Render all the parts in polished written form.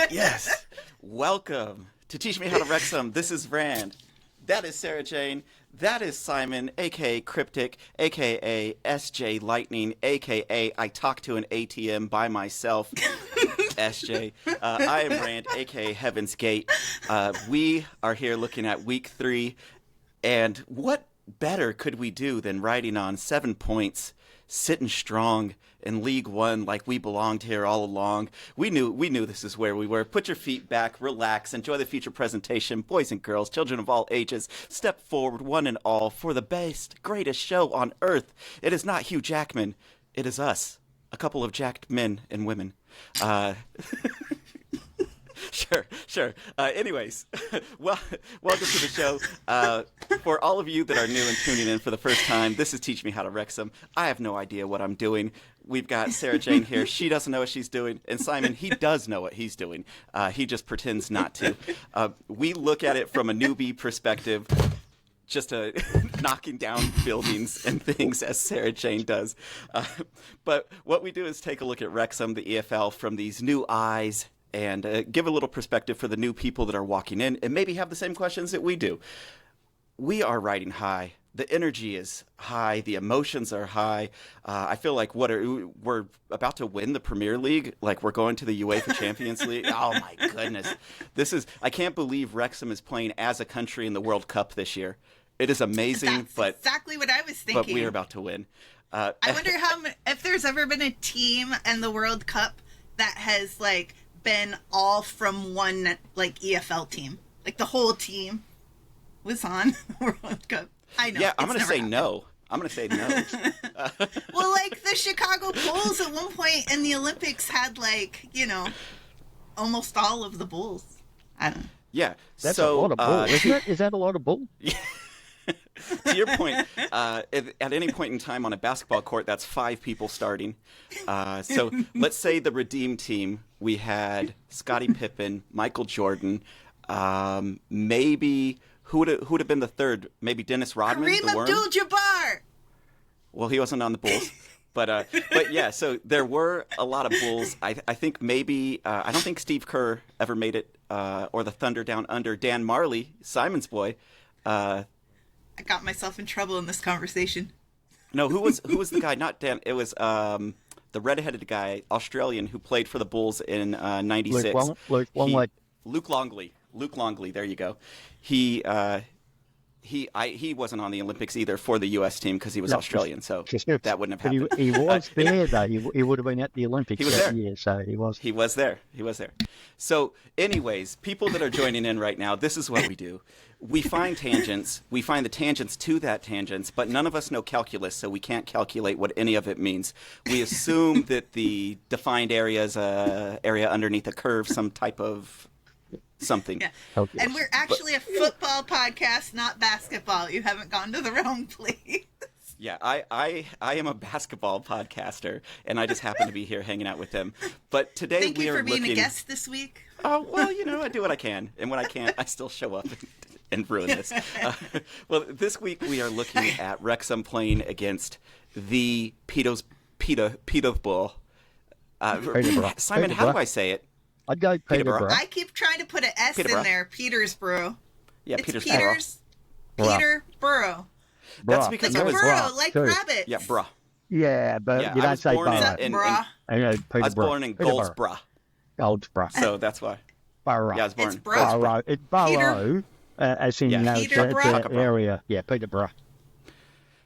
Yes. Welcome to Teach Me How to Wrexham. This is Rand. That is SarahJane. That is Simon, a.k.a. Cryptik, a.k.a. SJ Lightning, a.k.a. I talk to an ATM by myself, SJ. I am Rand, a.k.a. Heaven's Gate. We are here looking at week 3, and what better could we do than riding on 7 points, sitting strong in League One like we belonged here all along. We knew this is where we were. Put your feet back, relax, enjoy the feature presentation. Boys and girls, children of all ages, step forward, one and all, for the best, greatest show on earth. It is not Hugh Jackman. It is us, a couple of jacked men and women. Sure. Anyways, welcome to the show. For all of you that are new and tuning in for the first time, this is Teach Me How to Wrexham. I have no idea what I'm doing. We've got SarahJane here. She doesn't know what she's doing. And Simon, he does know what he's doing. He just pretends not to. We look at it from a newbie perspective, just knocking down buildings and things as SarahJane does. But what we do is take a look at Wrexham, the EFL, from these new eyes, and give a little perspective for the new people that are walking in and maybe have the same questions that we do. We are riding high. The energy is high. The emotions are high. I feel like we're about to win the Premier League. Like we're going to the UEFA Champions League. Oh my goodness. I can't believe Wrexham is playing as a country in the World Cup this year. It is amazing. That's exactly what I was thinking. But we are about to win. I wonder if there's ever been a team in the World Cup that has been all from one EFL team. The whole team was on the World Cup. I know. Yeah, I'm going to say no. I'm going to say no. Well, the Chicago Bulls at one point in the Olympics had almost all of the Bulls. I don't know. Yeah. That's a lot of bull, isn't it? Is that a lot of bull? To your point, at any point in time on a basketball court, that's 5 people starting. So let's say the Redeem team, we had Scottie Pippen, Michael Jordan, maybe who would have been the third? Maybe Dennis Rodman, Kareem the Worm? Abdul-Jabbar. Well, he wasn't on the Bulls. But yeah, so there were a lot of Bulls. I think maybe, I don't think Steve Kerr ever made it, or the Thunder Down Under. Dan Marley, Simon's boy. I got myself in trouble in this conversation. No, who was the guy? Not Dan. It was the red-headed guy, Australian, who played for the Bulls in '96. Luke Longley. Luke Longley. There you go. He wasn't on the Olympics either for the U.S. team because he was Australian, so that wouldn't have happened. He was there, though. He would have been at the Olympics that year, so he was. He was there. So, anyways, people that are joining in right now, this is what we do. We find tangents. We find the tangents to that tangents, but none of us know calculus, so we can't calculate what any of it means. We assume that the defined area is an area underneath a curve, some type of something. Yeah. And we're actually a football podcast, not basketball. You haven't gone to the wrong place. Yeah, I am a basketball podcaster, and I just happen to be here hanging out with them. But today Thank you for being a guest this week. Oh, well, I do what I can. And when I can't, I still show up and ruin this. Well, this week we are looking at Wrexham playing against the Peterborough. Simon, how do I say it? I'd go Peterborough. I keep trying to put an S in there. Petersborough. Yeah, it's Petersborough. Peterborough. That's because I was burrow, like too. rabbits. Yeah, bruh. Yeah, but you don't say borough. I was born in Goldsborough. Goldsborough. So that's why. Borough. Yeah, I was born in Goldsborough. It's borough, as in the area. Yeah, Peterborough.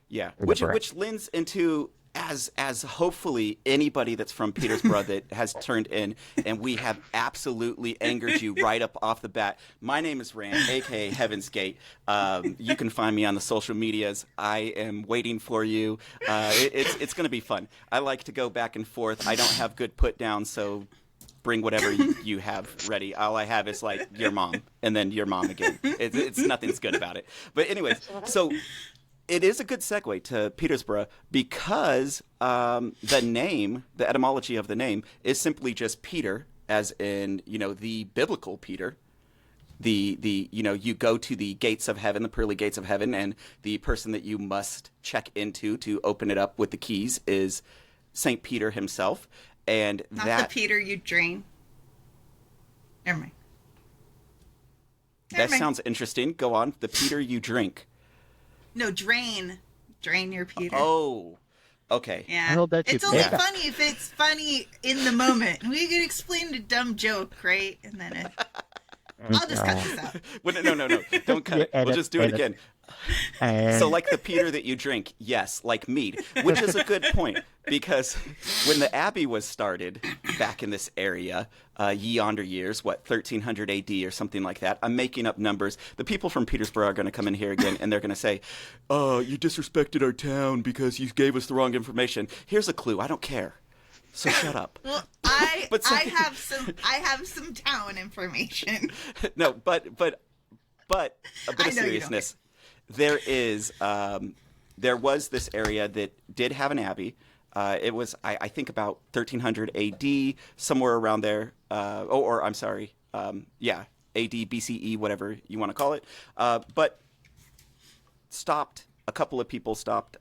Yeah, which lends into as hopefully anybody that's from Peterborough that has turned in, and we have absolutely angered you right up off the bat. My name is Rand, a.k.a. Heaven's Gate. You can find me on the social medias. I am waiting for you. It's going to be fun. I like to go back and forth. I don't have good put down, so bring whatever you have ready. All I have is your mom, and then your mom again. It's nothing's good about it. But anyways, so it is a good segue to Peterborough because the name, the etymology of the name, is simply just Peter, as in the biblical Peter. You go to the gates of heaven, the pearly gates of heaven, and the person that you must check into to open it up with the keys is Saint Peter himself, and not the Peter you drain. Never mind. That sounds interesting. Go on. The Peter you drink. No, drain. Drain your Peter. Oh, okay. Yeah. It's only funny if it's funny in the moment. We could explain a dumb joke, right? And then I'll just cut this out. No. Don't cut it. We'll just do it again. So like the Peter that you drink, yes, like mead, which is a good point, because when the Abbey was started back in this area, ye yonder years, 1300 AD or something like that. I'm making up numbers. The people from Peterborough are going to come in here again, and they're going to say, you disrespected our town because you gave us the wrong information. Here's a clue. I don't care. So shut up. Well, I have some town information. No, but a bit of seriousness. There was this area that did have an abbey. It was, I think, about 1300 AD, somewhere around there. I'm sorry. AD, BCE, whatever you want to call it. But a couple of people stopped,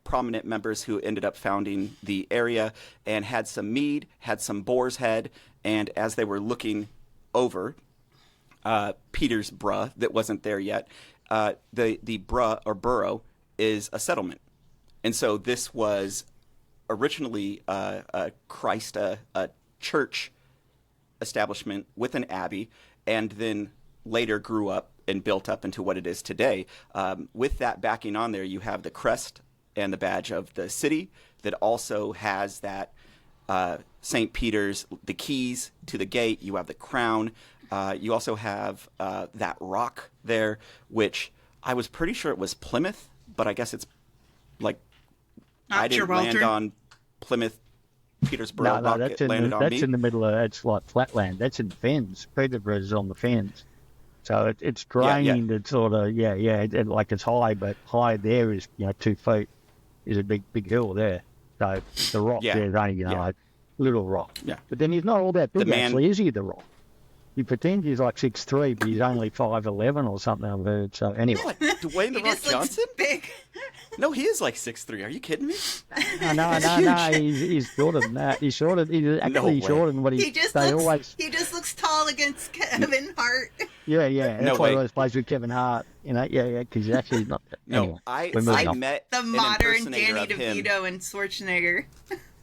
prominent members who ended up founding the area, and had some mead, had some boar's head, and as they were looking over Petersburgh that wasn't there yet, the borough is a settlement. And so this was originally a church establishment with an abbey, and then later grew up and built up into what it is today. With that backing on there, you have the crest and the badge of the city that also has that St. Peter's, the keys to the gate. You have the crown. You also have that rock there, which I was pretty sure it was Plymouth, but I guess it's like I didn't land on Plymouth, Petersburgh. No, that's in the middle of, it's like flatland. That's in the Fens. Peterborough's on the Fens. So it's drained. It's sort of, like it's high, but high there is, 2 feet is a big hill there. So the rock there is only, like little rock. Yeah. But then he's not all that big, actually, is he, the rock? He pretends he's like 6'3", but he's only 5'11" or something, I've heard. So anyway. What, Dwayne "The Rock" Johnson? Big. No, he is like 6'3". Are you kidding me? No, he's shorter than that. He's shorter than what he just looks tall against Kevin Hart. Yeah. That's why he always plays with Kevin Hart. Because he's actually not. No, anyway, I met the modern Danny DeVito and Schwarzenegger.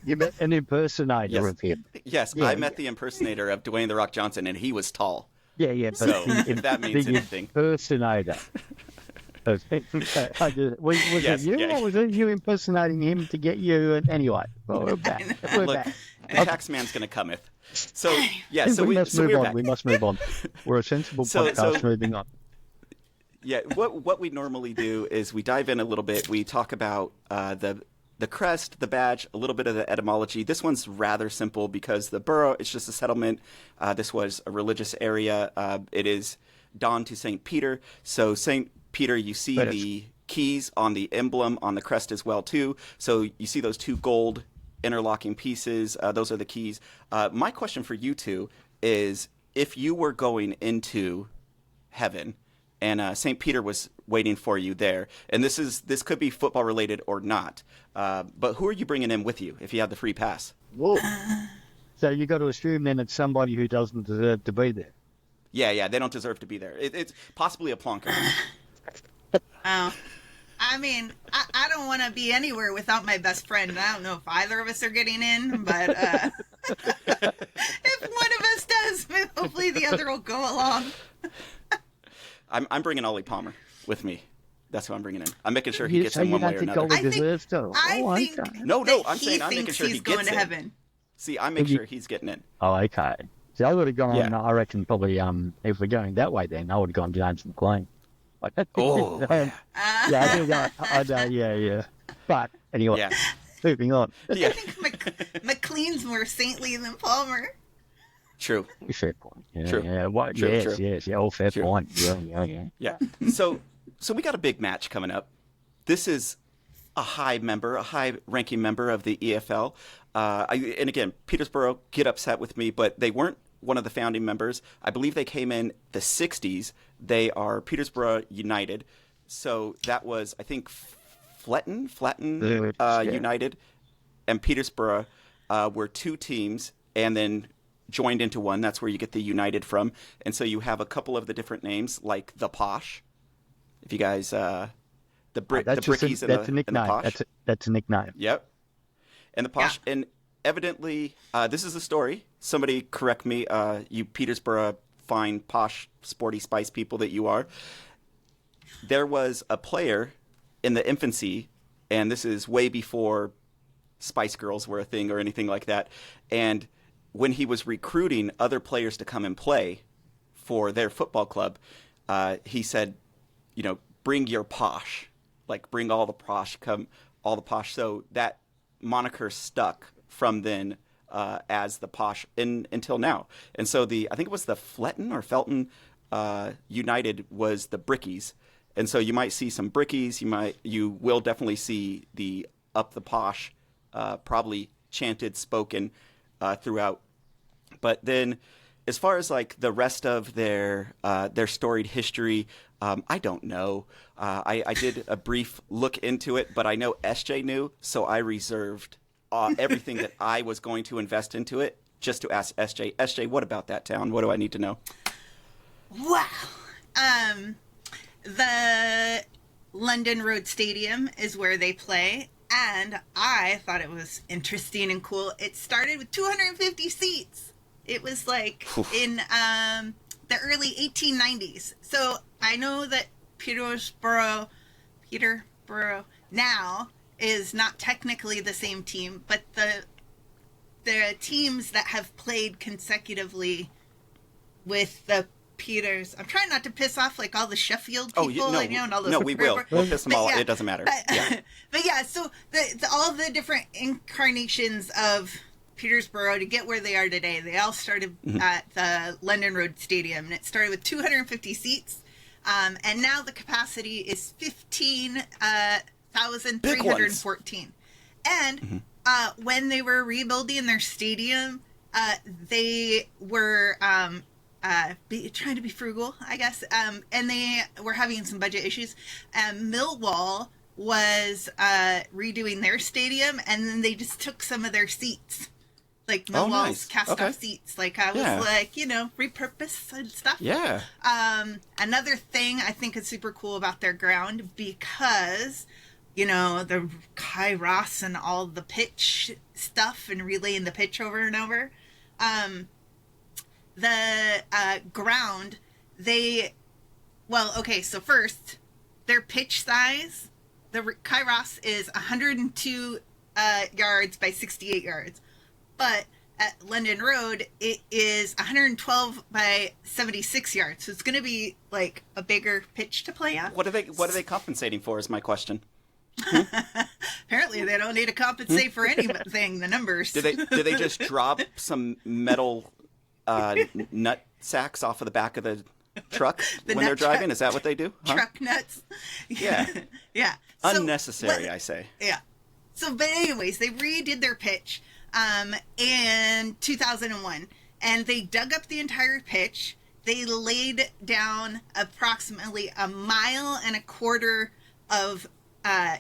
You met an impersonator of him. Yes, I met the impersonator of Dwayne "The Rock" Johnson, and he was tall. Yeah. But so if that means anything. Impersonator. Was it you, or was it you impersonating him to get you? Anyway, we're back. Look, the tax man's going to cometh. So, we must move on. We're a sensible podcast. Moving on. Yeah, what we normally do is we dive in a little bit. We talk about the crest, the badge, a little bit of the etymology. This one's rather simple because the borough, it's just a settlement. This was a religious area. It is dawned to St. Peter. So St. Peter, you see the keys on the emblem on the crest as well, too. So you see those 2 gold interlocking pieces. Those are the keys. My question for you two is, if you were going into heaven and St. Peter was waiting for you there, and this could be football related or not, but who are you bringing in with you if you have the free pass? Whoa. So you got to assume then it's somebody who doesn't deserve to be there. Yeah, they don't deserve to be there. It's possibly a plonker. Oh, I mean, I don't want to be anywhere without my best friend. I don't know if either of us are getting in, but if one of us does, hopefully the other will go along. I'm bringing Ollie Palmer with me. That's who I'm bringing in. I'm making sure he gets in one way or another. I think I'm saying I'm making sure he gets going to heaven. See, I make sure he's getting in. Oh, okay. See, I would have gone. I reckon probably. If we're going that way, then I would have gone James McLean. Oh. Yeah. But anyway, moving on. I think McLean's more saintly than Palmer. True. Fair point. Yeah, true. Yeah. What? True, yes. true. Yes. Yeah. Oh, fair point. Yeah. So we got a big match coming up. This is a high-ranking member of the EFL. And again, Peterborough get upset with me, but they weren't one of the founding members. I believe they came in the 60s. They are Peterborough United. So that was, I think, Fletton United and Peterborough were 2 teams. And then joined into one. That's where you get the United from. And so you have a couple of the different names, like the Posh. If you guys, the Brickies and that's a the nickname. Posh. That's a nickname. Yep. And the Posh. Yeah. And evidently, this is a story. Somebody correct me, you Peterborough fine, posh, sporty spice people that you are. There was a player in the infancy, and this is way before Spice Girls were a thing or anything like that. And when he was recruiting other players to come and play for their football club, he said, bring your posh, like bring all the posh, come all the posh. So that moniker stuck from then as the Posh until now. And so I think it was the Felton United was the Brickies. And so you might see some Brickies. You will definitely see the Up the Posh, probably chanted, spoken throughout. But then, as far as like the rest of their storied history, I don't know. I did a brief look into it, but I know SJ knew, so I reserved everything that I was going to invest into it just to ask SJ. SJ, what about that town? What do I need to know? Wow. The London Road Stadium is where they play, and I thought it was interesting and cool. It started with 250 seats. It was like in the early 1890s. So I know that Peterborough now is not technically the same team, but the teams that have played consecutively with the Peters. I'm trying not to piss off like all the Sheffield people. And all those. No, we will. We'll piss them all. Yeah, it doesn't matter. But yeah, so all the different incarnations of Peterborough to get where they are today, they all started at the London Road Stadium, and it started with 250 seats, and now the capacity is 15,314. And when they were rebuilding their stadium, they were trying to be frugal, I guess, and they were having some budget issues. Millwall was redoing their stadium, and then they just took some of their seats. Like Millwall's cast-off seats. Like, I was repurpose and stuff. Yeah. Another thing I think is super cool about their ground, because, the Kairos and all the pitch stuff and relaying the pitch over and over. The ground, so first, their pitch size, the Kairos is 102 yards by 68 yards. But at London Road, it is 112 by 76 yards. So it's going to be like a bigger pitch to play on. What are they compensating for is my question. Apparently they don't need to compensate for anything, the numbers. Do they just drop some metal nut sacks off of the back of the truck when they're driving? Is that what they do? Truck nuts. Yeah. Yeah. Unnecessary, I say. Yeah. So, but anyways, they redid their pitch in 2001, and they dug up the entire pitch. They laid down approximately 1.25 miles of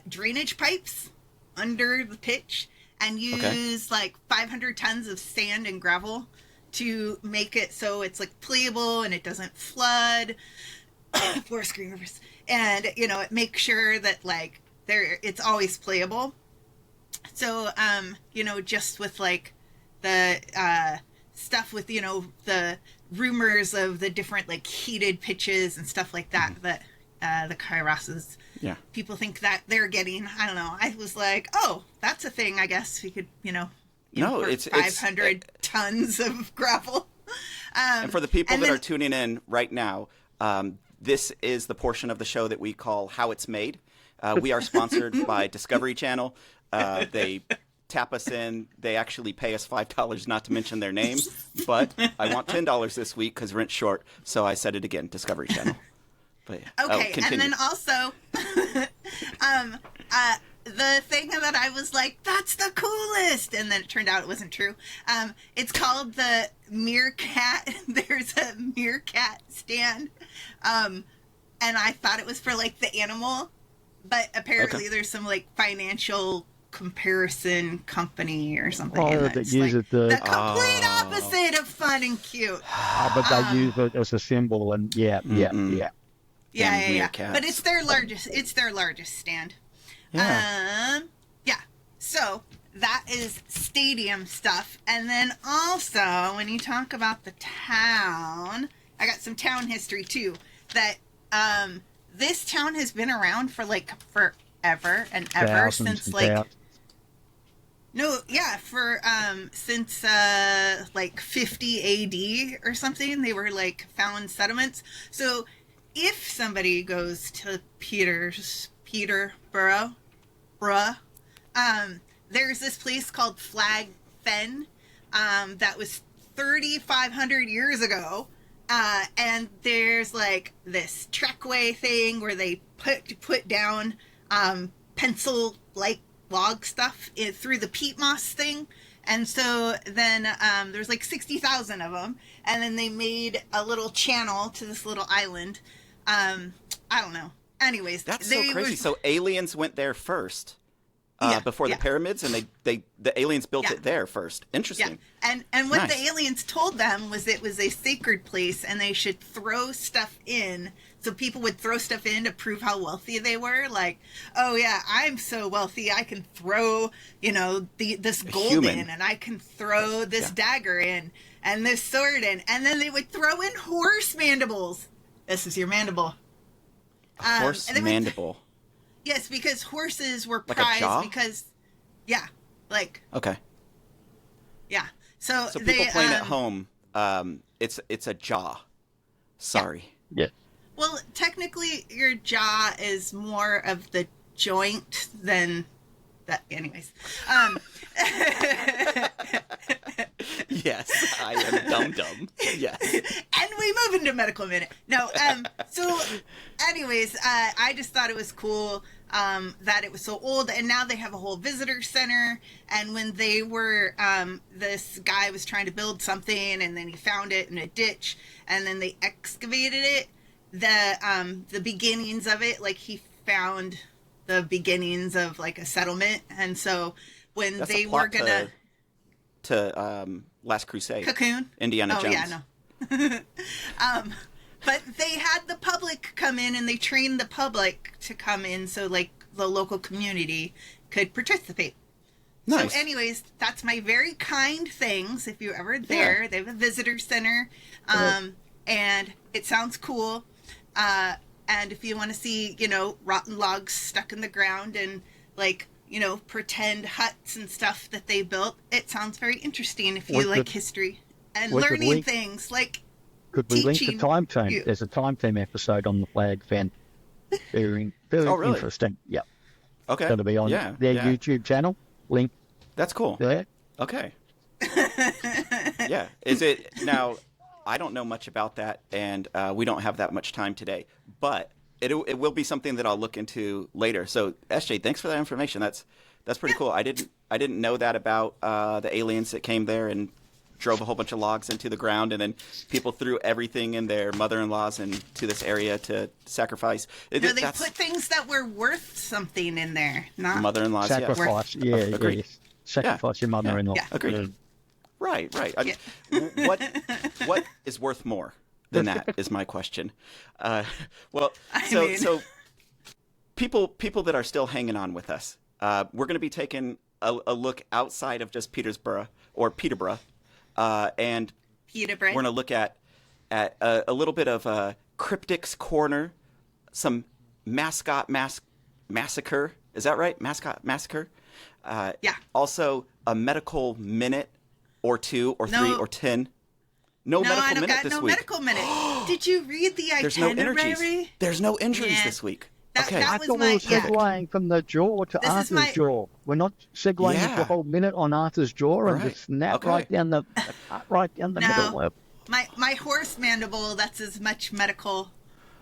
drainage pipes under the pitch, and used like 500 tons of sand and gravel to make it so it's like playable and it doesn't flood. Poor screen rivers. And it makes sure that like it's always playable. So just with like the stuff with the rumors of the different like heated pitches and stuff like that, that the Kairoses, people think that they're getting. I don't know. I was like, oh, that's a thing. I guess we could it's 500 tons of gravel. And for the people that are tuning in right now, this is the portion of the show that we call How It's Made. We are sponsored by Discovery Channel. They tap us in. They actually pay us $5 not to mention their name. But I want $10 this week because rent's short. So I said it again, Discovery Channel. But, okay, and then also... the thing that I was like, that's the coolest, and then it turned out it wasn't true. It's called the Meerkat. There's a meerkat stand, and I thought it was for like the animal, but apparently there's some like financial comparison company or something. That uses the complete opposite. kind of fun and cute. But they use it as a symbol, and yeah. Yeah. Meerkats. But it's their largest. It's their largest stand. Yeah. Yeah. So that is stadium stuff, and then also when you talk about the town, I got some town history too. That this town has been around for like forever and ever since like. No, yeah, for since like 50 AD or something, they were like found settlements. So if somebody goes to Peterborough, there's this place called Flag Fen that was 3,500 years ago, and there's like this trackway thing where they put down pencil like log stuff through the peat moss thing, and so then there's like 60,000 of them, and then they made a little channel to this little island. I don't know. Anyways, That's so crazy. So aliens went there first before the pyramids, and the aliens built it there first. Interesting. Yeah. And what the aliens told them was it was a sacred place, and they should throw stuff in. So people would throw stuff in to prove how wealthy they were. Like, oh yeah, I'm so wealthy, I can throw, this gold in, and I can throw this dagger in, and this sword in, and then they would throw in horse mandibles. This is your mandible. Horse mandible. Yes, because horses were Like a prized jaw? because, Okay. yeah. So people they, playing at home, it's a jaw. Sorry. Yeah. Well, technically, your jaw is more of the joint than that. Anyways, Yes, I am dumb. Yes. and we move into medical minute. No, so, anyways, I just thought it was cool that it was so old, and now they have a whole visitor center. And when they were, this guy was trying to build something, and then he found it in a ditch, and then they excavated it. The beginnings of it, like he found the beginnings of like a settlement, and so when That's they a plot were gonna to Last Crusade, Cocoon, Indiana Jones. Yeah, no. But they had the public come in, and they trained the public to come in so like the local community could participate. Nice. So anyways, that's my very kind things. If you're ever there, they have a visitor center, and it sounds cool. And if you want to see, rotten logs stuck in the ground and like, pretend huts and stuff that they built, it sounds very interesting if you like history and learning things like Could we link the teaching time frame? you. There's a time frame episode on the Flag Fen. Very really? interesting. Yeah. Okay. Going to be on their YouTube channel. Link That's cool. there. Okay. Yeah. Is it now? I don't know much about that, and we don't have that much time today. But it will be something that I'll look into later. So, SJ, thanks for that information. That's pretty cool. I didn't know that about the aliens that came there and drove a whole bunch of logs into the ground, and then people threw everything in their mother-in-laws into this area to sacrifice. They put things that were worth something in there, not Mother-in-laws. Sacrifice. Yeah. Yeah. Sacrifice your mother-in-law. Yeah. Agreed. Right. What is worth more than that is my question. So people that are still hanging on with us, we're going to be taking a look outside of just Peterborough, and we're going to look at a little bit of Cryptik's Corner, some Mascot Massacre. Is that right? Mascot Massacre. Yeah. Also, a medical minute or 2 or 3 or 10. No medical minute this week. Medical minute. Did you read the There's no itinerary? injuries. There's no injuries this week. Okay. I thought we were segueing from the jaw to Arthur's jaw. We're not segueing the whole minute on Arthur's jaw and just snap right down the middle. My horse mandible, that's as much medical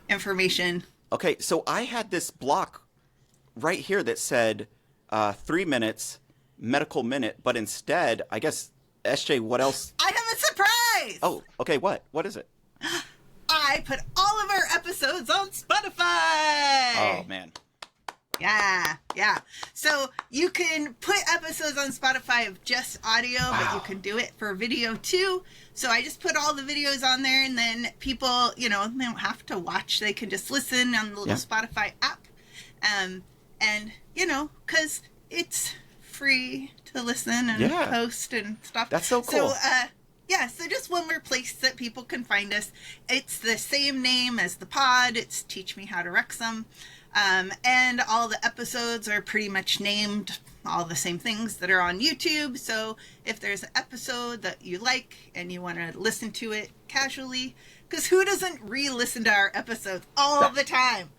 information. Okay, so I had this block right here that said 3 minutes, medical minute, but instead, I guess, SJ, what else? I have a surprise! Oh, okay, what? What is it? I put all of our episodes on Spotify! Oh, man. Yeah. So you can put episodes on Spotify of just audio, but you can do it for video too. So I just put all the videos on there, and then people, they don't have to watch. They can just listen on the little Spotify app. And, because it's free to listen and post and stuff. That's so cool. So just one more place that people can find us. It's the same name as the pod. It's Teach Me How to Wrexham. And all the episodes are pretty much named all the same things that are on YouTube. So if there's an episode that you like and you want to listen to it casually, because who doesn't re-listen to our episodes all the time?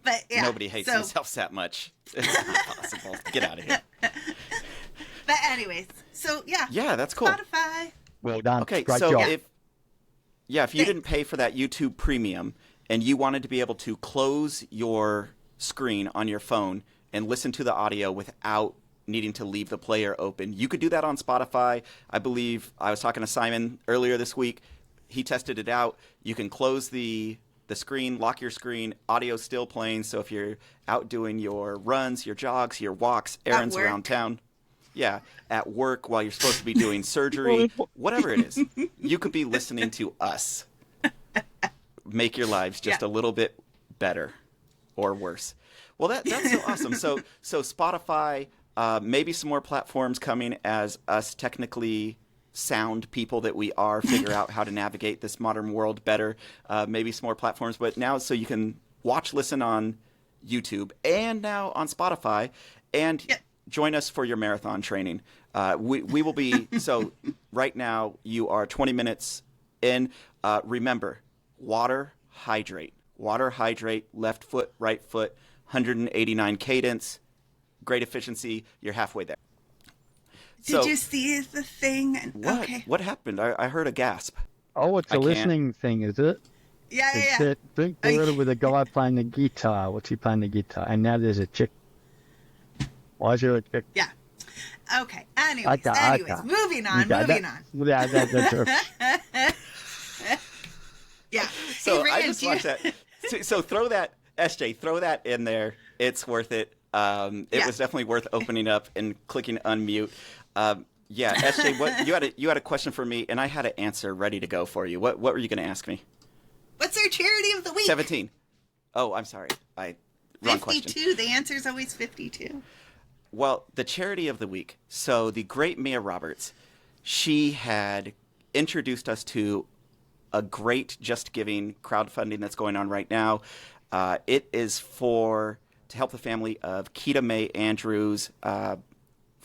But yeah, nobody hates themselves that much. It's not possible. Get out of here. But anyways, so yeah, that's cool. Spotify. Well done. Okay, Great so job. if you didn't pay for that YouTube Premium and you wanted to be able to close your screen on your phone and listen to the audio without needing to leave the player open, you could do that on Spotify. I believe I was talking to Simon earlier this week. He tested it out. You can close the screen, lock your screen, audio still playing. So if you're out doing your runs, your jogs, your walks, errands around town, at work while you're supposed to be doing surgery, whatever it is, you could be listening to us. Make your lives just a little bit better or worse. Well, that's so awesome. So Spotify, maybe some more platforms coming as us technically sound people that we are figure out how to navigate this modern world better. Maybe some more platforms, but now so you can listen on YouTube and now on Spotify and join us for your marathon training. We will be, so right now you are 20 minutes in. Remember, water, hydrate, left foot, right foot, 189 cadence, great efficiency. You're halfway there. Did you see the thing? What? Okay. What happened? I heard a gasp. Oh, it's a listening thing, is it? Yeah. Think with a guy playing the guitar. What's he playing the guitar? And now there's a chick. Why is there a chick? Yeah. Okay. Anyways, moving on. Yeah, Yeah. So Hey, I just watched that. So throw that, SJ, throw that in there. It's worth it. It was definitely worth opening up and clicking unmute. SJ, what you had a question for me, and I had an answer ready to go for you. What were you going to ask me? What's our charity of the week? 17. Oh, I'm sorry. Wrong 52. question. The answer is always 52. Well, the charity of the week. So the great Mia Roberts, she had introduced us to a great Just Giving crowdfunding that's going on right now. It is to help the family of Keita Mae Andrews,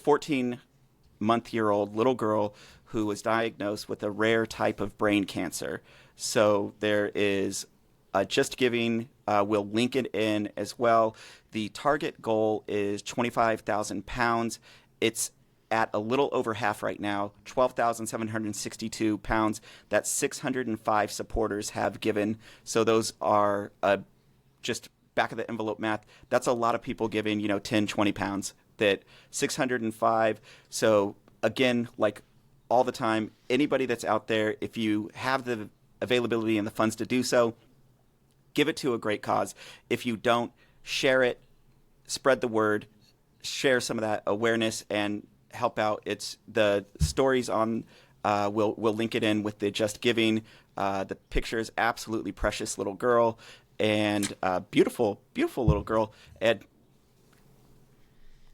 14-month-old little girl who was diagnosed with a rare type of brain cancer. So there is Just Giving. We'll link it in as well. The target goal is £25,000. It's at a little over half right now, £12,762. That's 605 supporters have given. So those are just back of the envelope math. That's a lot of people giving, 10, 20 pounds. That 605. So again, like all the time, anybody that's out there, if you have the availability and the funds to do so, give it to a great cause. If you don't, share it, spread the word, share some of that awareness and help out. It's the stories on, we'll link it in with the Just Giving. The picture is absolutely precious little girl and beautiful, beautiful little girl. And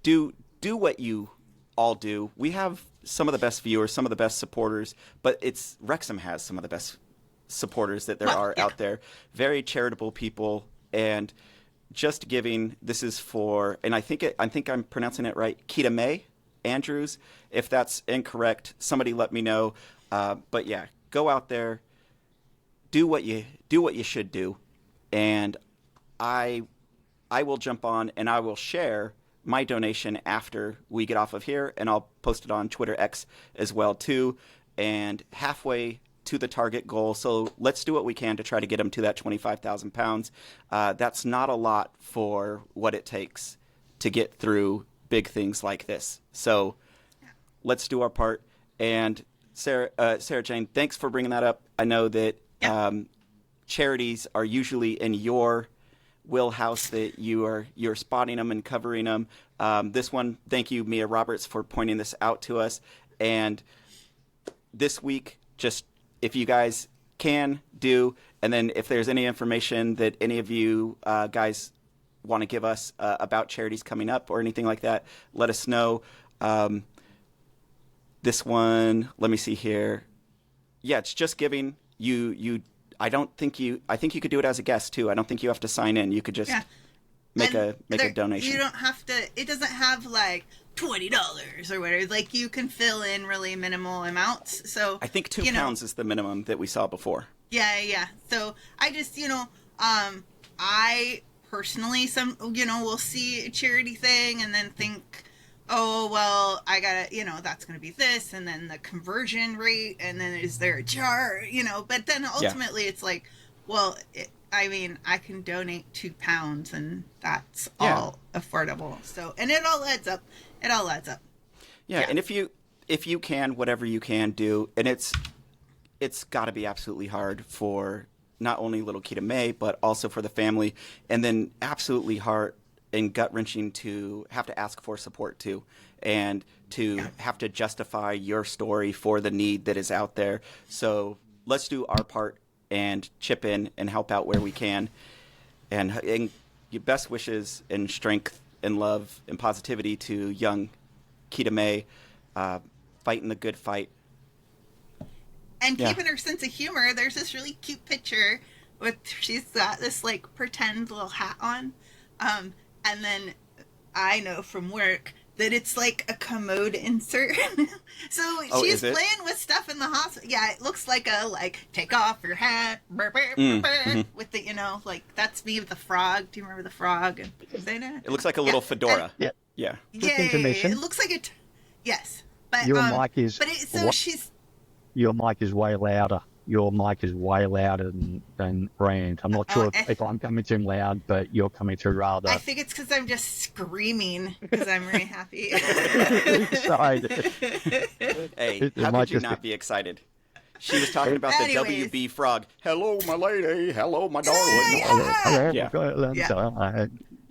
do what you all do. We have some of the best viewers, some of the best supporters, but Wrexham has some of the best supporters that there are out there. Very charitable people, and Just Giving. This is for, and I think I'm pronouncing it right, Keita Mae Andrews. If that's incorrect, somebody let me know. But yeah, go out there, do what you should do, and I will jump on and I will share my donation after we get off of here, and I'll post it on Twitter X as well too. And halfway to the target goal, so let's do what we can to try to get them to that £25,000. That's not a lot for what it takes to get through big things like this. So let's do our part. And SarahJane, thanks for bringing that up. I know that charities are usually in your wheelhouse that you're spotting them and covering them. This one, thank you, Mia Roberts, for pointing this out to us. And this week, just if you guys can do, and then if there's any information that any of you guys want to give us about charities coming up or anything like that, let us know. This one, let me see here. Yeah, it's just giving. I think you could do it as a guest too. I don't think you have to sign in. You could just make a donation. You don't have to. It doesn't have like $20 or whatever. Like you can fill in really minimal amounts. So I think £2 is the minimum that we saw before. Yeah. So I just, I personally, will see a charity thing and then think, oh, well, I gotta, that's going to be this, and then the conversion rate, and then is there a jar, but then ultimately it's like, well, I can donate £2 and that's all affordable. So, and it all adds up. Yeah. And if you can, whatever you can do, and it's got to be absolutely hard for not only little Kita May, but also for the family, and then absolutely hard and gut-wrenching to have to ask for support too, and to have to justify your story for the need that is out there. So let's do our part and chip in and help out where we can. And your best wishes and strength and love and positivity to young Kita May, fighting the good fight. And keeping her sense of humor, there's this really cute picture with, she's got this like pretend little hat on. And then I know from work that it's like a commode insert. So she's playing with stuff in the hospital. Yeah, it looks like take off your hat, with the, that's me with the frog. Do you remember the frog? It looks like a little fedora. Yeah. It looks like it. Yes. But, your mic is... But she's... Your mic is way louder. Your mic is way louder than Brand. I'm not sure if I'm coming through loud, but you're coming through rather. I think it's because I'm just screaming because I'm very happy. Hey, how could you not be excited? She was talking about the WB frog. Hello, my lady. Hello, my darling.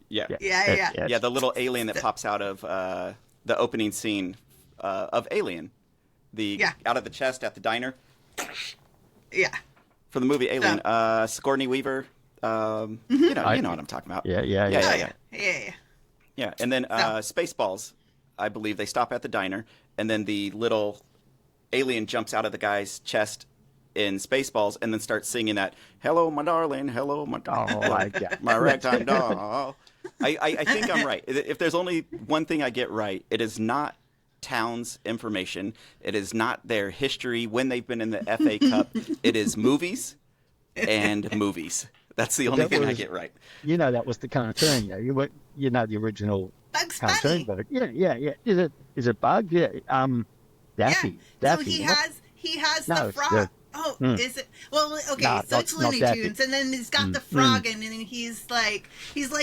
Yeah, the little alien that pops out of the opening scene of Alien. Out of the chest at the diner. Yeah. For the movie Alien, Sigourney Weaver. You know what I'm talking about. Yeah. Yeah, and then Spaceballs. I believe they stop at the diner, and then the little alien jumps out of the guy's chest in Spaceballs, and then starts singing that "Hello, my darling, hello, my darling, my ragtime doll." I think I'm right. If there's only one thing I get right, it is not town's information. It is not their history when they've been in the FA Cup. It is movies and movies. That's the only thing I get right. That was the cartoon. The original Bugs cartoon. Bunny. Yeah. Is it Bug? Yeah. Daffy. So he has the frog. Is it? Well, okay, Nah, so it's Looney Tunes, and then he's got the frog, and then he's like,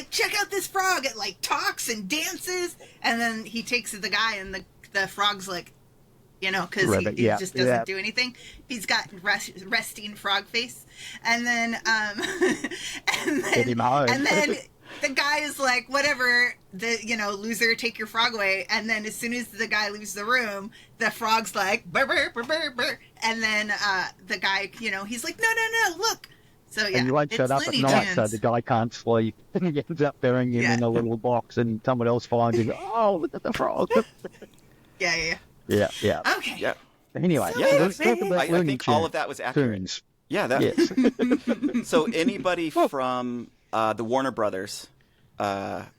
check out this frog. It talks and dances, and then he takes the guy, and the frog's like, because he just doesn't do anything. He's got resting frog face, and then the guy is like, whatever, loser, take your frog away. And then as soon as the guy leaves the room, the frog's like, burr, burr, burr, burr, burr. And then the guy, he's like, no, look. So, yeah, and you won't shut up at night, so the guy can't sleep. And he ends up burying him in a little box, and someone else finds him. Oh, look at the frog. Yeah. Okay. Yeah. Anyway, let's talk about I think all of that was accurate. Tunes. Yeah, that. So anybody from the Warner Brothers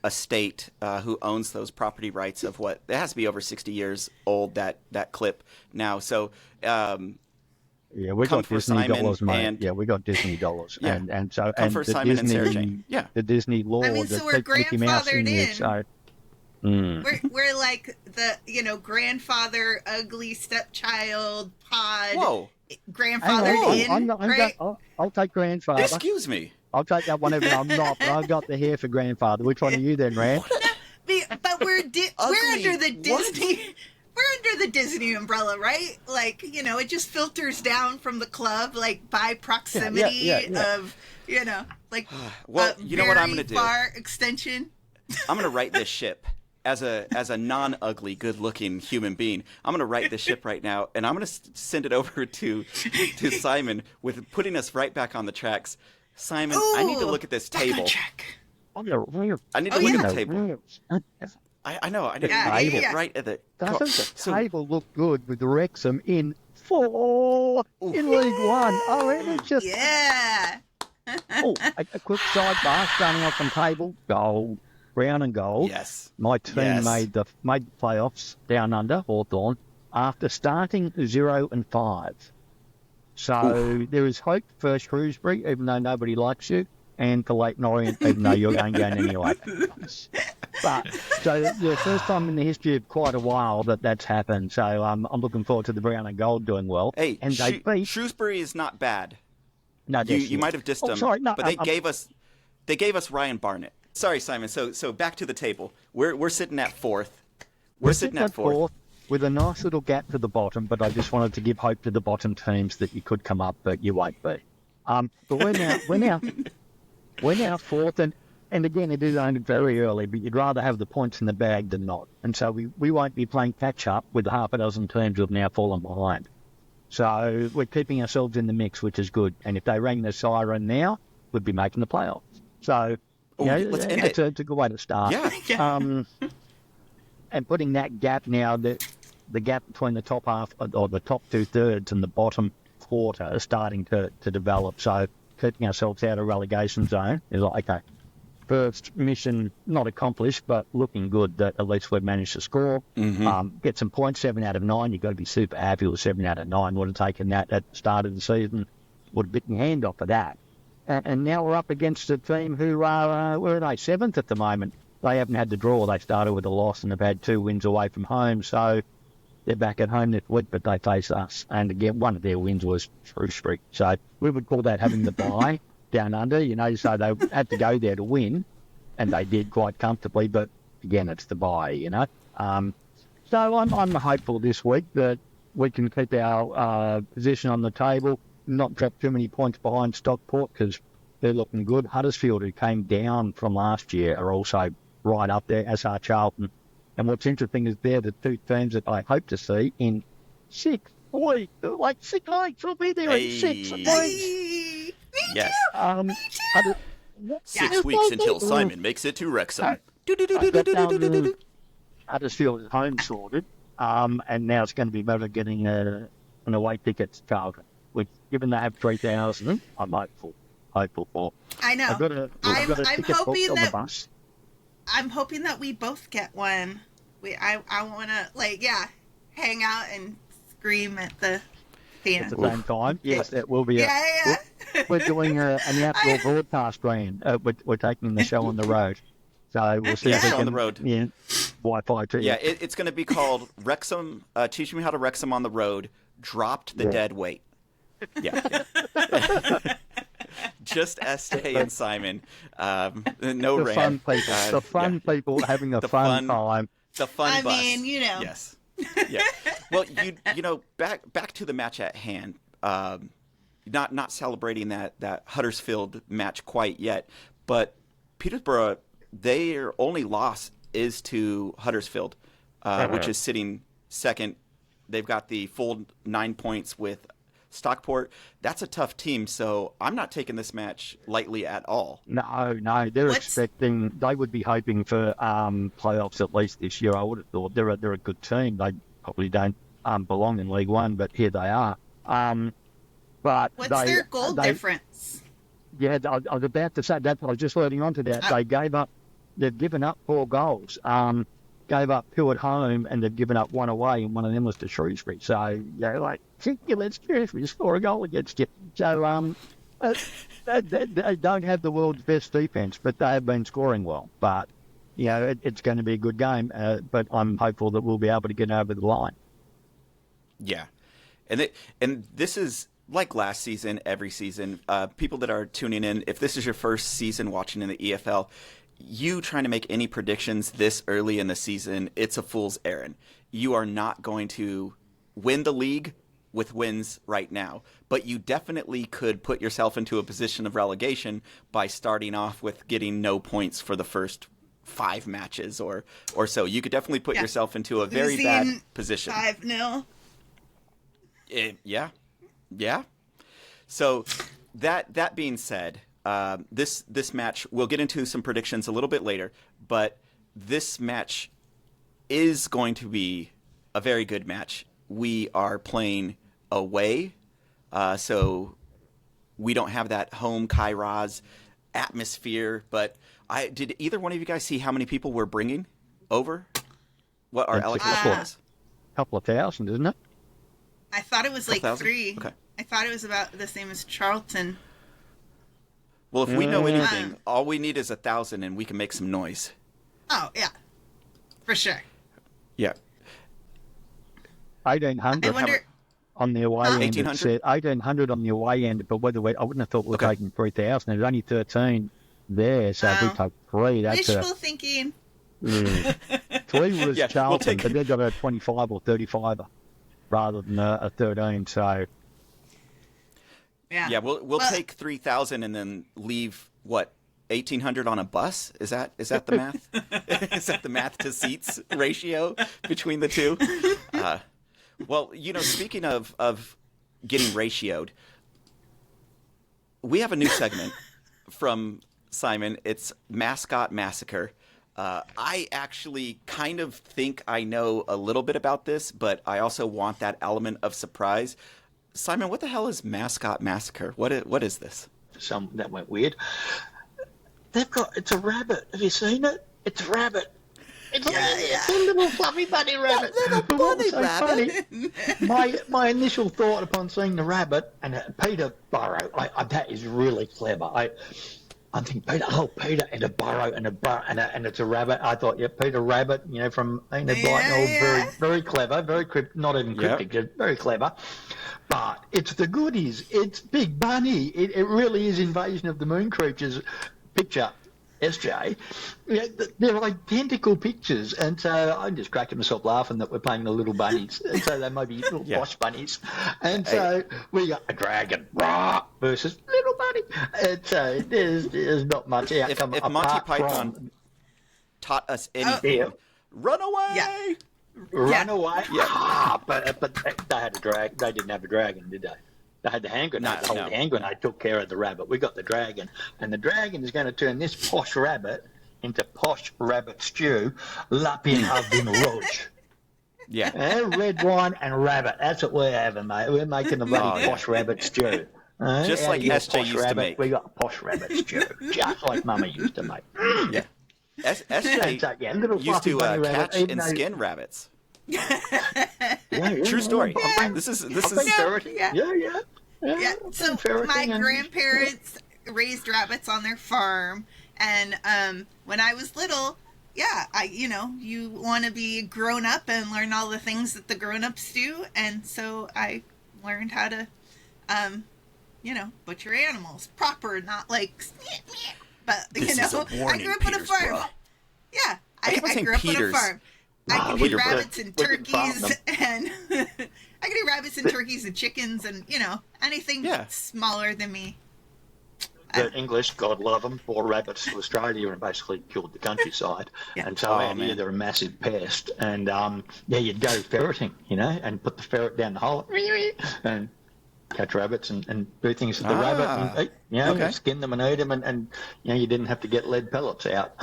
estate who owns those property rights of what it has to be over 60 years old, that clip now. So we got Disney dollars, mate. We got Disney dollars, and so come for Simon Disney, and SarahJane. Yeah, the Disney law. So we're grandfathered in. So, we're like the grandfather, ugly stepchild, pod. Whoa. Grandfathered in. I'll take grandfather. Excuse me. I'll take that one, but I'm not. But I've got the hair for grandfather. Which one are you then, Rand? But we're under the Disney. we're under the Disney umbrella, right? Like, you know, it just filters down from the club, like by proximity of, you know, like well, you know what I'm going to do? Far extension. I'm going to right this ship. As a non-ugly, good-looking human being, I'm going to right this ship right now, and I'm going to send it over to Simon with putting us right back on the tracks. Simon, Ooh, I need to look at this table. I need to look at the table. I know. I need to get right at the. Doesn't the table look good with Wrexham in 4 in League One? Oh, it's just a quick sidebar starting off on table gold. Brown and gold. Yes. My team made the playoffs down under Hawthorn after starting 0-5. So there is hope for Shrewsbury, even though nobody likes you, and for Leighton Orient, even though you're going anyway. But so the first time in the history of quite a while that's happened. So I'm looking forward to the Brown and Gold doing well. Hey, and they beat Shrewsbury is not bad. No, you might have dissed them, sorry, no, but they gave us Ryan Barnett. Sorry, Simon. So back to the table. We're sitting at fourth. We're sitting at fourth with a nice little gap to the bottom. But I just wanted to give hope to the bottom teams that you could come up, but you won't be. But we're now fourth, and again it is only very early. But you'd rather have the points in the bag than not. And so we won't be playing catch up with half a dozen teams who have now fallen behind. So we're keeping ourselves in the mix, which is good. And if they rang the siren now, we'd be making the playoffs. So. Let's end it. It's a good way to start. Yeah. And putting that gap now, the gap between the top half or the top 2/3 and the bottom quarter is starting to develop. So keeping ourselves out of relegation zone is like, okay, first mission not accomplished, but looking good that at least we've managed to score. Mm-hmm. Get some points, 7 out of 9. You've got to be super happy with 7 out of 9. Would have taken that at the start of the season. Would have bitten your hand off of that. And now we're up against a team who are, where are they, 7th at the moment. They haven't had the draw. They started with a loss and have had 2 wins away from home. So they're back at home this week, but they face us. And again, one of their wins was Shrewsbury. So we would call that having the bye down under, you know, so they had to go there to win. And they did quite comfortably, but again, it's the bye, you know. So I'm hopeful this week that we can keep our position on the table, not drop too many points behind Stockport because they're looking good. Huddersfield, who came down from last year, are also right up there, as are Charlton. And what's interesting is they're the 2 teams that I hope to see in 6 weeks. Like 6 weeks, we'll be there in 6 weeks. Yes. Me too. 6 weeks until Simon makes it to Wrexham. Huddersfield is home sorted, and now it's going to be better getting an away ticket to Charlton. Which, given they have 3,000, I'm hopeful for. I know. I've got a ticket booked on the bus. I'm hoping that we both get one. I want to, hang out and scream at the fan. At the same time. Yes, that will be we're doing an outdoor broadcast brand. We're taking the show on the road. So we'll see if we can, on the road. Yeah, Wi-Fi too. Yeah, it's going to be called Wrexham, Teach Me How to Wrexham on the Road, Dropped the Dead Weight. Yeah. Just Estee and Simon. No the rant. Fun people having a fun time. The fun bus. I mean, you know. Yes. Yeah. Well, you know, back to the match at hand. Not celebrating that Huddersfield match quite yet, but Peterborough, their only loss is to Huddersfield, which is sitting second. They've got the full 9 points with Stockport. That's a tough team, so I'm not taking this match lightly at all. No, they would be hoping for playoffs at least this year. I would have thought they're a good team. They probably don't belong in League One, but here they are. But what's their goal difference? Yeah, I was about to say that. I was just leading on to that. They've given up 4 goals. Gave up 2 at home, and they've given up 1 away, and one of them was to Shrewsbury. So, let's Shrewsbury score a goal against you. So, they don't have the world's best defence, but they have been scoring well. But, it's going to be a good game, but I'm hopeful that we'll be able to get over the line. Yeah. And this is like last season, every season. People that are tuning in, if this is your first season watching in the EFL, you trying to make any predictions this early in the season, it's a fool's errand. You are not going to win the league with wins right now, but you definitely could put yourself into a position of relegation by starting off with getting no points for the first 5 matches or so. You could definitely put yourself into a very bad position. 5-0. Yeah. So that being said, this match, we'll get into some predictions a little bit later, but this match is going to be a very good match. We are playing away, so we don't have that home Kairos atmosphere. But did either one of you guys see how many people we're bringing over? What our allocation was? A couple of thousand, isn't it? I thought it was like 3. Okay. I thought it was about the same as Charlton. Well, if we know anything, all we need is 1,000, and we can make some noise. Oh yeah, for sure. Yeah. 1,800 I wonder. on the away end. 1,800? 1,800 on the away end, but I wouldn't have thought we were taking 3,000. There's only 13 there, so if we take 3, that's Wishful thinking. 3 was Yeah, Charlton, but they've got a 25 or 35 rather than a 13. So Yeah. We'll take 3,000 and then leave 1,800 on a bus? Is that the math? Is that the math to seats ratio between the two? Well, speaking of getting ratioed, we have a new segment from Simon. It's Mascot Massacre. I actually kind of think I know a little bit about this, but I also want that element of surprise. Simon, what the hell is Mascot Massacre? What is this? That went weird. It's a rabbit. Have you seen it? It's a rabbit. It's a little fluffy bunny rabbit. Little bunny rabbit. Funny, my initial thought upon seeing the rabbit and Peterborough, that is really clever. I'm thinking Peter and a burrow and it's a rabbit. I thought, Peter Rabbit, from Enid Blyton, very very clever, very not even cryptic, just very clever. But it's the goodies. It's Big Bunny. It really is Invasion of the Moon Creatures picture. SJ, they're identical pictures, and so I'm just cracking myself laughing that we're playing the little bunnies, and so they might be little Posh bunnies, and so we got a dragon versus little bunny, and so there's not much outcome. If Monty Python taught us anything, run away. Yeah. Run away. Yeah. But they had a drag. They didn't have a dragon, did they? They had the hand grenade. The whole hand grenade took care of the rabbit. We got the dragon. And the dragon is going to turn this posh rabbit into posh rabbit stew, lapin oven roach. Yeah. Red wine and rabbit. That's what we're having, mate. We're making the bloody posh rabbit stew. Just like SJ used to make. We got posh rabbit stew, just like Mama used to make. Yeah. SJ used to catch and skin rabbits. True story. This is Yeah. So my grandparents raised rabbits on their farm, and when I was little, you want to be grown up and learn all the things that the grown-ups do, and so I learned how to butcher animals proper, not like but I grew up on a farm. Yeah, I grew up on a farm. I can do rabbits and turkeys, and I can do rabbits and turkeys and chickens, and anything smaller than me. The English, God love them, brought rabbits to Australia and basically killed the countryside. And so out here they're a massive pest. And you'd go ferreting, and put the ferret down the hole and catch rabbits and do things to the rabbit, and skin them and eat them, and you didn't have to get lead pellets out.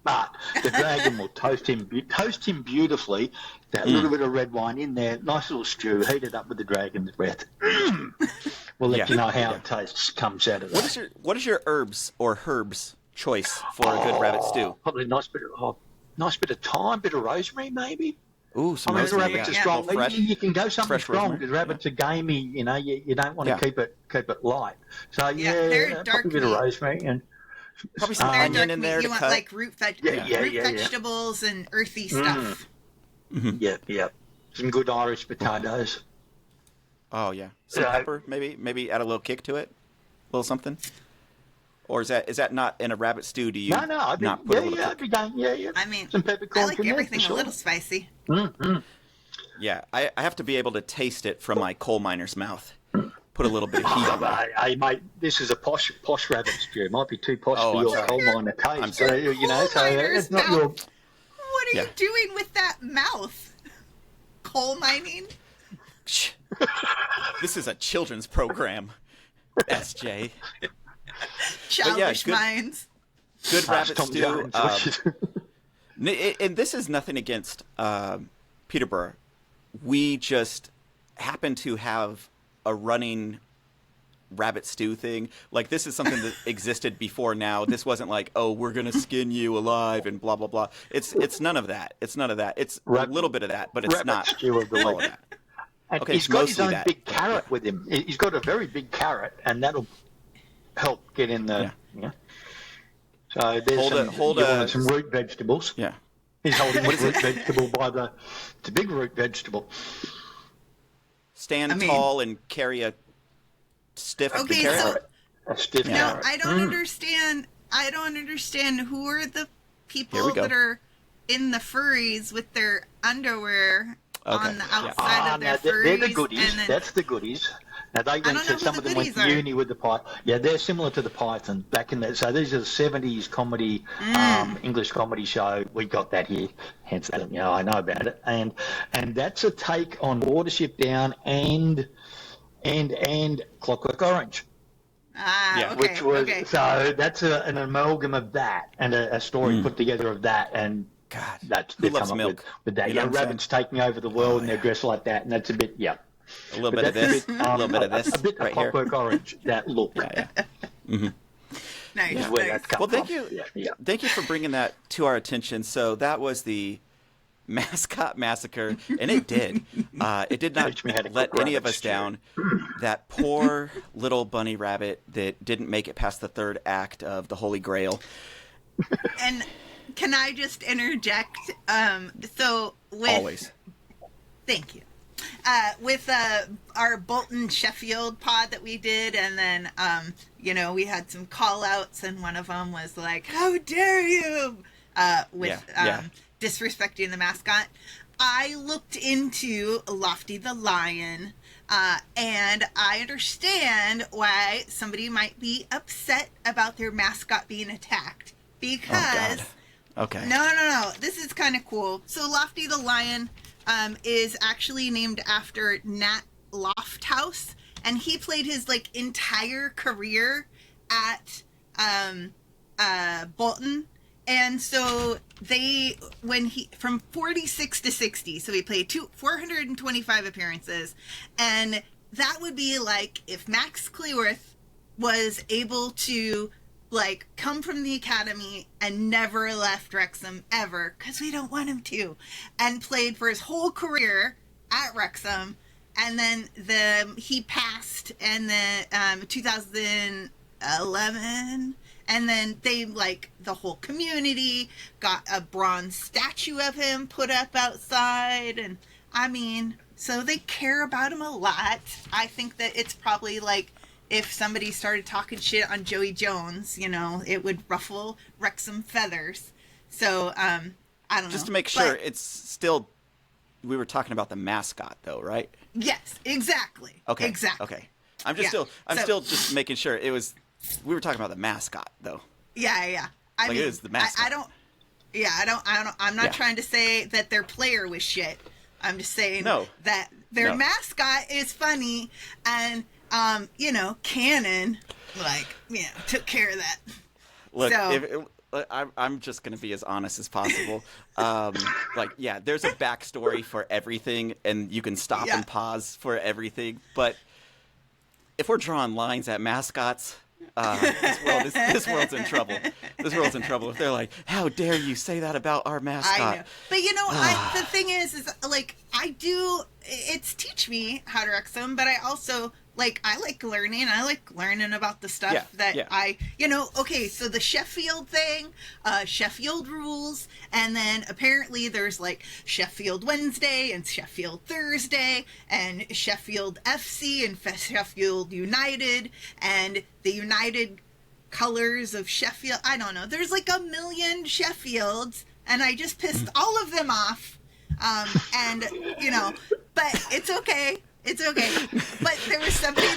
But the dragon will toast him beautifully. That little bit of red wine in there, nice little stew, heated up with the dragon's breath. We'll let you know how it tastes. Comes out of that. What is your herbs or herbs choice for a good rabbit stew? Probably a nice bit of thyme, bit of rosemary, maybe. Ooh, some rosemary. Rabbits are strong. Fresh, you can go something strong rosemary. because rabbits are gamey. You don't want to keep it light. So they're dark probably a bit of rosemary and. Probably some onion in there to want cut. Like root vegetables and earthy stuff. Mm-hmm. Yep. Some good Irish potatoes. Oh yeah, some pepper maybe add a little kick to it, a little something. Or is that not in a rabbit stew? Do you No, I'd be, not put a little I'd be going, yeah. I mean, some I peppercorns like in there, everything for sure. a little spicy. Yeah, I have to be able to taste it from my coal miner's mouth. Put a little bit of heat on it. Hey, mate, this is a posh rabbit stew. It might be too posh Oh, for I'm your sorry. coal miner taste. I'm sorry. You know, so Coal miner's it's not your. mouth. What are Yeah. you doing with that mouth? Coal mining? Shh. This is a children's program, SJ. Childish good- minds. Good rabbit Tom stew. Jones, And this is nothing against Peterborough. We just happen to have a running rabbit stew thing. Like, this is something that existed before now. This wasn't like, oh, we're going to skin you alive and blah, blah, blah. It's none of that. It's none of that. It's a little bit of that, but it's rabbit not stew of the all of week. that. And Okay, he's it's got his mostly own that. big carrot with him. He's got a very big carrot, and that'll help get in the. Yeah. So there's Hold some root vegetables. Yeah. He's holding the root vegetable by the. It's a big root vegetable. Stand I mean- tall and carry a stiff Okay, carrot. so A stiff no, carrot. I don't understand. I don't understand who are the Here people we go. that are in the furries with their underwear Okay, on the yeah. outside of their furries. They're the goodies. and then- That's the goodies. Now they don't went know to who some the of them went goodies to are. uni with the Python. Yeah, they're similar to the Python back in the. So these are the '70s comedy, English comedy show. We got that here, hence that. You know, I know about it, and that's a take on Watership Down and Clockwork Orange. Yeah, okay, Which was okay. so that's an amalgam of that and a story put together of that, and God, that's who they've loves come up milk? with that. You know Yeah, what I'm rabbits taking over the world, Oh, and they're yeah. dressed like that, and that's a bit A little bit of that's this, a little bit of this, a bit right of here. Clockwork Orange. That look. Yeah. Nice, Is where nice. that's come Well, thank from. you. Yeah. Thank you for bringing that to our attention. So that was the Mascot Massacre, and it did. It did not Teach me how to let cook any of rabbits, us down. That poor little bunny rabbit that didn't make it past the third act of the Holy Grail. And can I just interject? So with Always. Thank you. With our Bolton Sheffield pod that we did, and then we had some call outs, and one of them was like, "How dare you!" With Yeah. disrespecting the mascot. I looked into Lofty the Lion, and I understand why somebody might be upset about their mascot being attacked because. Okay. No. This is kind of cool. So Lofty the Lion is actually named after Nat Lofthouse, and he played his entire career at Bolton. And so from 46 to 60, so he played 425 appearances, and that would be like if Max Cleworth was able to come from the academy and never left Wrexham ever, because we don't want him to, and played for his whole career at Wrexham, and then he passed, and then 2011, and then they the whole community got a bronze statue of him put up outside, and I mean, so they care about him a lot. I think that it's probably if somebody started talking shit on Joey Jones, it would ruffle Wrexham feathers. So, I don't know. Just to make sure, But, it's still. We were talking about the mascot, though, right? yes, exactly. Okay. Exactly. Okay. I'm just Yeah. still just making sure it was. We were talking about the mascot, though. Yeah. I Like, mean, it is the mascot. I don't. Yeah, I don't. I'm not Yeah. trying to say that their player was shit. I'm just saying No. that their No. mascot is funny, and Cannon, took care of that. Look, So- I'm just going to be as honest as possible. There's a backstory for everything, and you can stop Yeah. and pause for everything. But if we're drawing lines at mascots, this world's in trouble. This world's in trouble. If they're like, how dare you say that about our mascot? I know. But the thing is I do, it's teach me how to Wrexham, but I also, I like learning. I like learning about the stuff okay, so the Sheffield thing, Sheffield rules, and then apparently there's Sheffield Wednesday and Sheffield Thursday and Sheffield FC and Sheffield United, and the United colors of Sheffield. I don't know. There's like a million Sheffields, and I just pissed all of them off. And you know, but it's okay. It's okay. But there was somebody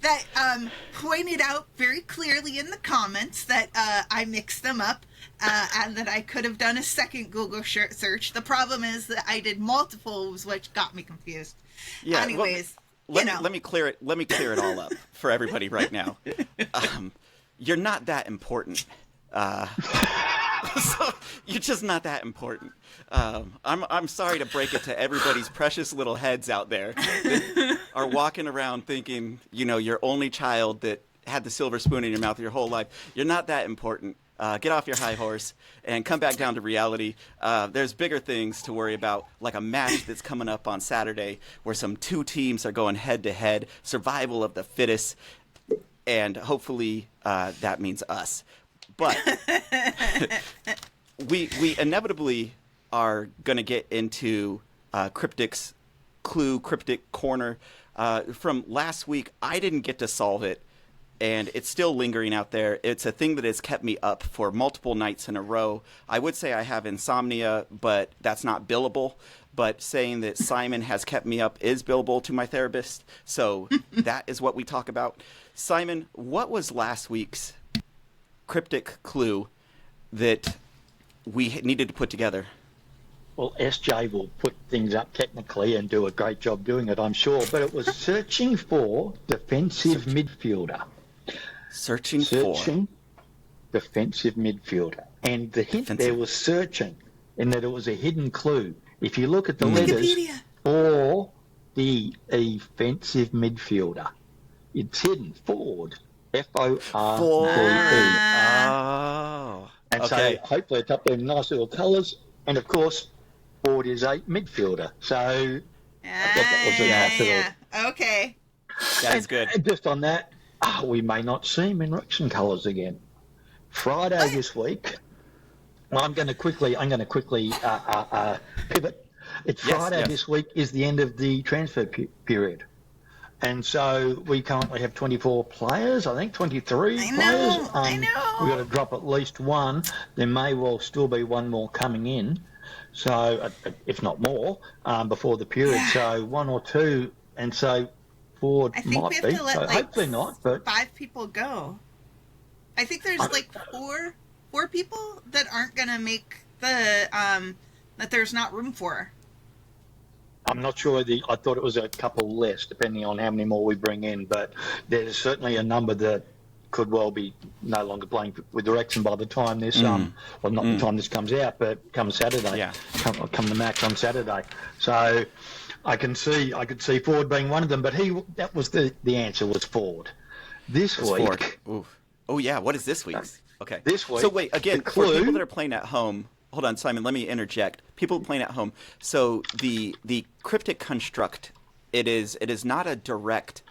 that pointed out very clearly in the comments that I mixed them up, and that I could have done a second Google search. The problem is that I did multiples, which got me confused. Yeah. Anyways, let me clear it. Let me clear it all up for everybody right now. You're not that important. So you're just not that important. I'm sorry to break it to everybody's precious little heads out there that are walking around thinking, you know, your only child that had the silver spoon in your mouth your whole life. You're not that important. Get off your high horse and come back down to reality. There's bigger things to worry about, like a match that's coming up on Saturday where some two teams are going head to head, survival of the fittest, and hopefully that means us. But we inevitably are going to get into Cryptik's Clue, Cryptik Corner. From last week, I didn't get to solve it, and it's still lingering out there. It's a thing that has kept me up for multiple nights in a row. I would say I have insomnia, but that's not billable. But saying that Simon has kept me up is billable to my therapist. So that is what we talk about. Simon, what was last week's Cryptik Clue that we needed to put together? Well, SJ will put things up technically and do a great job doing it, I'm sure. But it was searching for defensive midfielder. Searching defensive midfielder. And the hint there was searching, in that it was a hidden clue. If you look at the letters for the offensive midfielder, it's hidden. Forward. F-O-R-D-E. Oh. And okay. so hopefully it's up there in nice little colours. And of course, forward is a midfielder. So I thought that was a nice little... Okay. That is good. And just on that, we may not see him in Wrexham colours again. Friday this week. Well, I'm going to quickly pivot. It's Friday this week is the end of the transfer period. And so we currently have 24 players, I think, 23 players. I know. We've got to drop at least one. There may well still be one more coming in, so if not more, before the period. Yeah. So one or two, and so forward I think might we have be. to let, So like, hopefully not, but 5 people go. I think there's like four people that aren't going to make the that there's not room for. I'm not sure. I thought it was a couple less, depending on how many more we bring in. But there's certainly a number that could well be no longer playing with the Wrexham by the time this, well, not the time this comes out, but come Saturday. Yeah. Come the match on Saturday. So I could see Ford being one of them. But that was the answer was Ford. This week. Oh yeah. What is this week's? Okay. This week. So wait, again, for Clue, people that are playing at home. Hold on, Simon, let me interject. People playing at home. So the cryptic construct, it is not a direct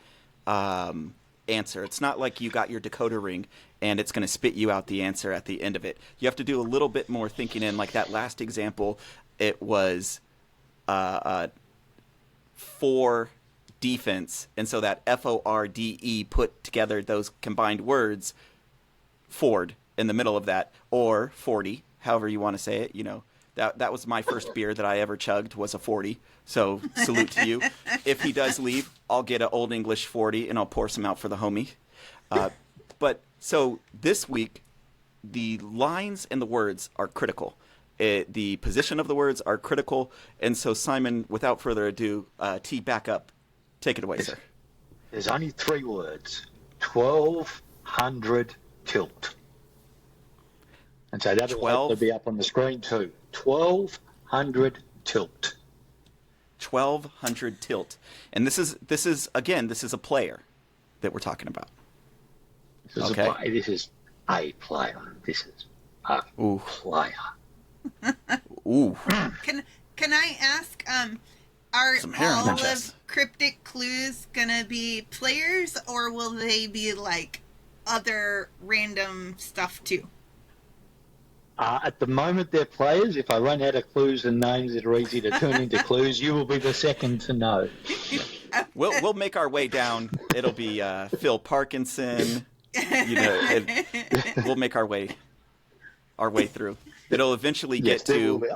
answer. It's not like you got your decoder ring and it's going to spit you out the answer at the end of it. You have to do a little bit more thinking in. Like that last example, it was for defense. And so that F-O-R-D-E put together those combined words, Ford in the middle of that, or 40. However you want to say it, you know, that was my first beer that I ever chugged was a 40. So salute to you. If he does leave, I'll get an Old English 40 and I'll pour some out for the homie. But so this week, the lines and the words are critical. The position of the words are critical. And so Simon, without further ado, tee back up. Take it away, sir. There's only 3 words. 1200 tilt. And so that'll hopefully be up on the screen too. 1200 tilt. 1200 tilt. And this is a player that we're talking about. This is a player. This is a player. Ooh. Can I ask, are Some hair on all my of chest. Cryptik Clues gonna be players, or will they be like other random stuff too? At the moment, they're players. If I run out of clues and names that are easy to turn into clues, you will be the second to know. We'll make our way down. It'll be Phil Parkinson, you know, we'll make our way through. It'll eventually get to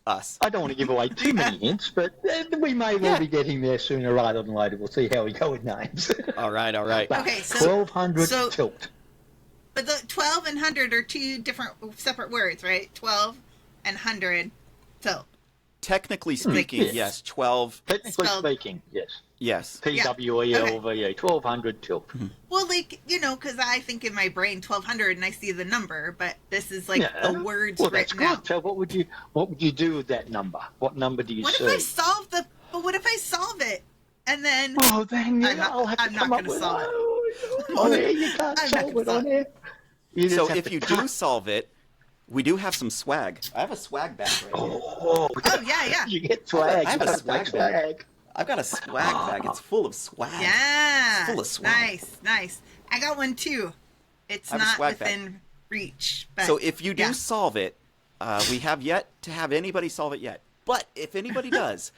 us. I don't want to give away too many hints, but we may well be getting there sooner rather than later. We'll see how we go with names. All right. Okay, so 1200 tilt. But the 12 and 100 are two different separate words, right? 12 and 100 tilt. Technically speaking, yes. 12. Technically speaking, yes. Yes. PWELVA, 1200 tilt. Well, like, you know, because I think in my brain 1200 and I see the number, but this is like the words that's written good. out. So what would you do with that number? What number do you see? What if I solve it? And then then I'll have to I'm come not up going to with solve it. on air. You can't solve it on air. So if you do solve it, we do have some swag. I have a swag bag right here. Oh, yeah. You get swag. I have a swag bag. bag. I've got a swag bag. It's full of swag. Yeah. It's full of swag. Nice. I got one too. It's I have a not swag within bag. reach. But So if you do solve it, we have yet to have anybody solve it yet. But if anybody does,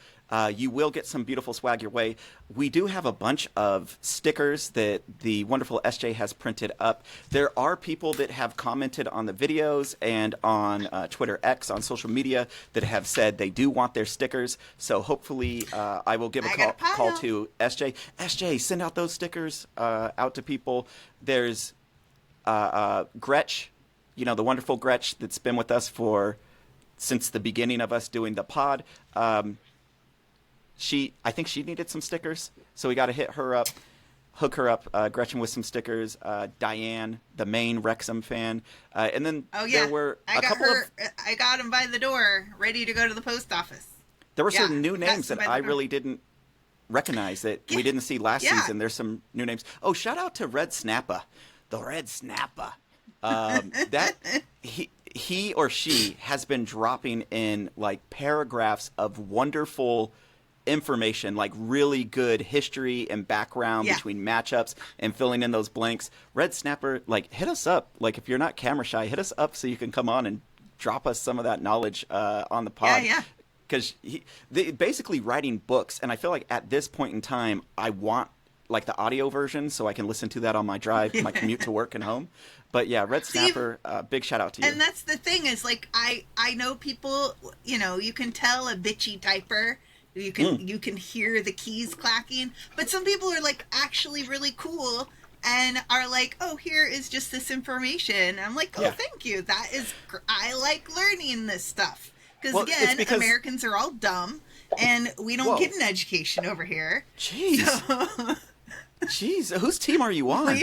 you will get some beautiful swag your way. We do have a bunch of stickers that the wonderful SJ has printed up. There are people that have commented on the videos and on Twitter X, on social media, that have said they do want their stickers. So hopefully I will give a call to SJ. SJ, send out those stickers out to people. There's Gretch, you know, the wonderful Gretch that's been with us since the beginning of us doing the pod. I think she needed some stickers, so we got to hook her up, Gretchen, with some stickers. Diane, the main Wrexham fan, and then there were I got him by the door, ready to go to the post office. There were some new names that I really didn't recognize that we didn't see last season. There's some new names. Oh, shout out to Red Snappa, the Red Snappa. He or she has been dropping in like paragraphs of wonderful information, like really good history and background between matchups and filling in those blanks. Red Snapper, like, hit us up. Like, if you're not camera shy, hit us up so you can come on and drop us some of that knowledge on the pod. Yeah. Because they basically writing books, and I feel like at this point in time, I want like the audio version so I can listen to that on my drive, my commute to work and home. But yeah, Red Snapper, big shout out to you. And that's the thing is, like, I know people, you know, you can tell a bitchy typer. You can hear the keys clacking. But some people are, like, actually really cool and are like, oh, here is just this information. I'm like, oh, thank you. That is, I like learning this stuff. Because, again, Americans are all dumb and we don't get an education over here. Jeez. So... Jeez, whose team are you on?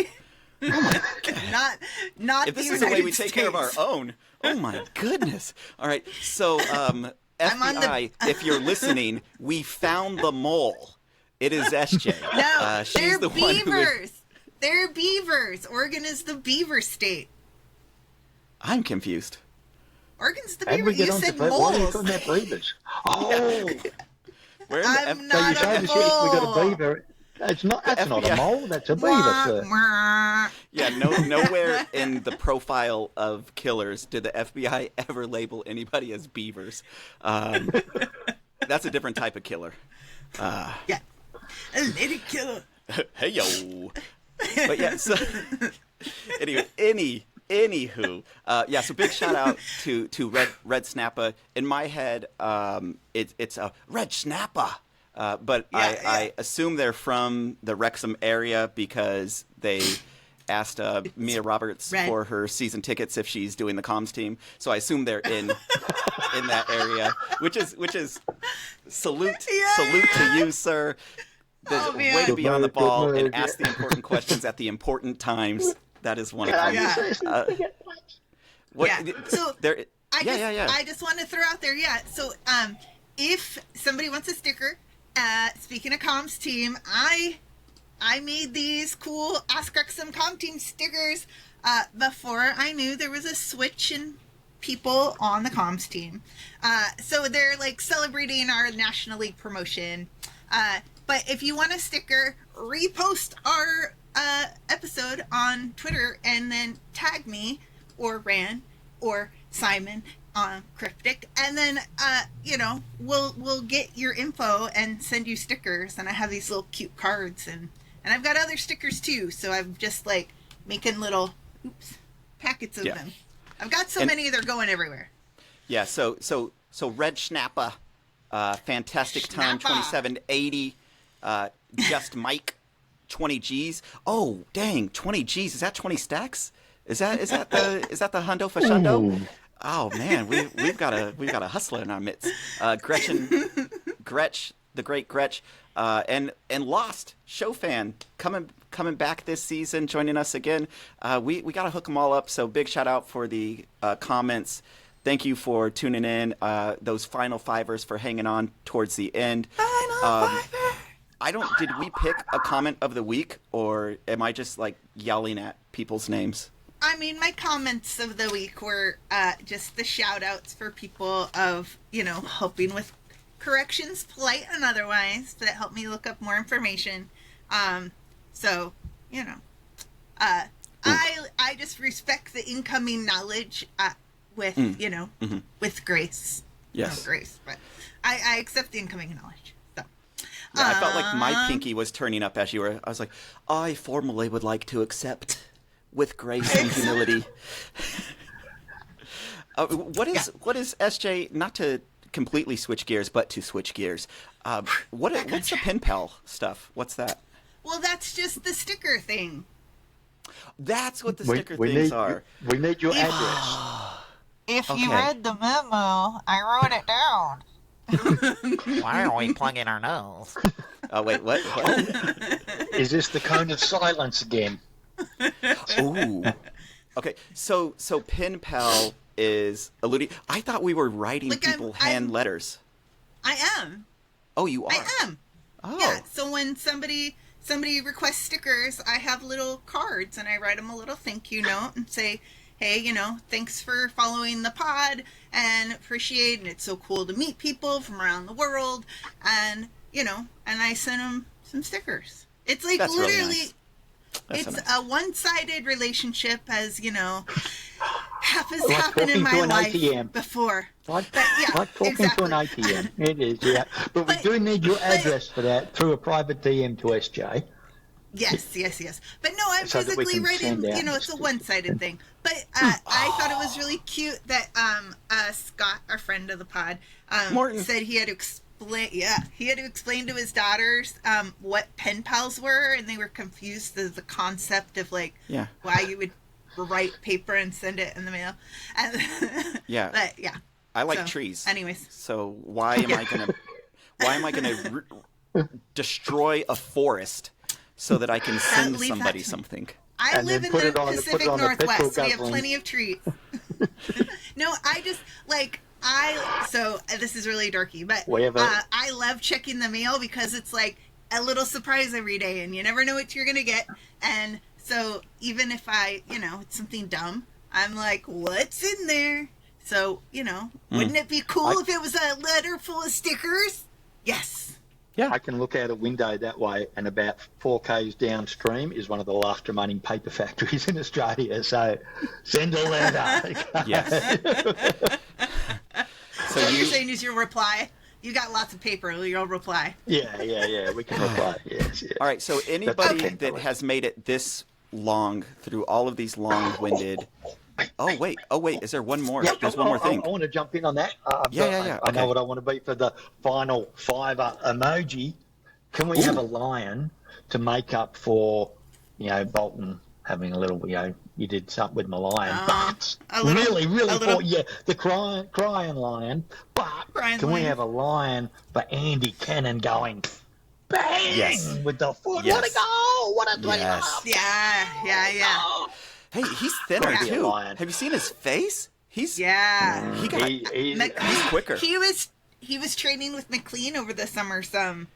Not if this the is the way we United take care of our States. own. Oh my goodness. All right. So FBI, if you're listening, we found the mole. It is SJ. No, she's they're the beavers. They're beavers. Oregon is the beaver state. I'm confused. Oregon's the beaver. You said moles. Why are you talking about beavers? Oh. I'm not a mole. We got a beaver. That's not a mole. That's a beaver, sir. Yeah, nowhere in the profile of killers did the FBI ever label anybody as beavers. That's a different type of killer. Yeah, a lady killer. Hey yo. But yeah, so anyway, anywho, so big shout out to Red Snappa. In my head, it's a Red Snappa. But I assume they're from the Wrexham area because they asked Mia Roberts for her season tickets if she's doing the comms team. So I assume they're in that area, which is salute to you, sir. Way to be on the ball and ask the important questions at the important times. That is one of them. So I just want to throw out there, So if somebody wants a sticker. Speaking of comms team, I made these cool askWxm comm team stickers before I knew there was a switch in people on the comms team. So they're like celebrating our National League promotion. But if you want a sticker, repost our episode on Twitter and then tag me or Ran or Simon on Cryptik, and then we'll get your info and send you stickers. And I have these little cute cards, and I've got other stickers too, so I've just like making little packets of them. I've got so many they're going everywhere. Yeah, so Red Schnappa, fantastic time, 27.80. Just Mike, 20 G's. Oh, dang, 20 G's. Is that 20 stacks? Is that the hundo for shundo? Oh man, we've got a hustler in our midst. Gretch, the great Gretch, and Lost show fan coming back this season, joining us again. We got to hook them all up. So big shout out for the comments. Thank you for tuning in. Those final fivers for hanging on towards the end. Did we pick a comment of the week, or am I just like yelling at people's names? I mean, my comments of the week were just the shout outs for people of, helping with corrections, polite and otherwise, that helped me look up more information. I just respect the incoming knowledge with grace. Yes. No grace, but I accept the incoming knowledge. So. Yeah, I felt like my pinky was turning up as you were. I was like, I formally would like to accept with grace and humility. What is SJ, not to completely switch gears, but to switch gears, what's the pen pal stuff? What's that? Well, that's just the sticker thing. That's what the sticker things are. We need your address. If you read the memo, I wrote it down. Why are we plugging our nose? Oh, wait, what? Is this the cone of silence again? Ooh. Okay, so pen pal is alluding. I thought we were writing people hand letters. I am. Oh, you are? I am. Oh. Yeah, so when somebody requests stickers, I have little cards, and I write them a little thank you note and say, hey, thanks for following the pod, and appreciate, and it's so cool to meet people from around the world, and, and I send them some stickers. It's like That's literally... really nice. That's it's so nice. a one-sided relationship, as has Like happened in talking my to an life ATM. before. Like talking exactly. to an ATM. It is, yeah. But we do need your address for that through a private DM to SJ. Yes. But no, I'm So that we physically can writing, send out it's a one-sided thing. But I thought it was really cute that Scott, our friend of the pod, said he had to explain to his daughters what pen pals were, and they were confused as the concept of why you would write paper and send it in the mail. And but yeah, I like trees. Anyways, so why am I gonna destroy a forest so that I can send somebody something? I live in the Pacific Northwest. We have guzzling. plenty of trees. No, so this is really dorky, but I love checking the mail because it's like a little surprise every day, and you never know what you're gonna get. And so even if it's something dumb, I'm like, what's in there? So wouldn't it be cool if it was a letter full of stickers? Yes. Yeah, I can look out a window that way, and about 4 k's downstream is one of the last remaining paper factories in Australia. So send a letter. Yes. So you're saying is your reply? You got lots of paper. You'll reply. Yeah. We can reply. Yes. All right. So anybody okay. that has made it this long through all of these long-winded. Oh wait. Is there one more? Yeah, There's one more thing. I want to jump in on that. Yeah. I know what I want to be for the final fiver emoji. Can we have a lion to make up for, Bolton having a little, you did something with my lion. But really, the crying lion. But can we have a lion for Andy Cannon going bang with the foot? Yes. What a goal! What a Yes. Yeah. Hey, he's thinner Yeah. too. Lion. Have you seen his face? He's He's quicker. He was training with McLean over the summer and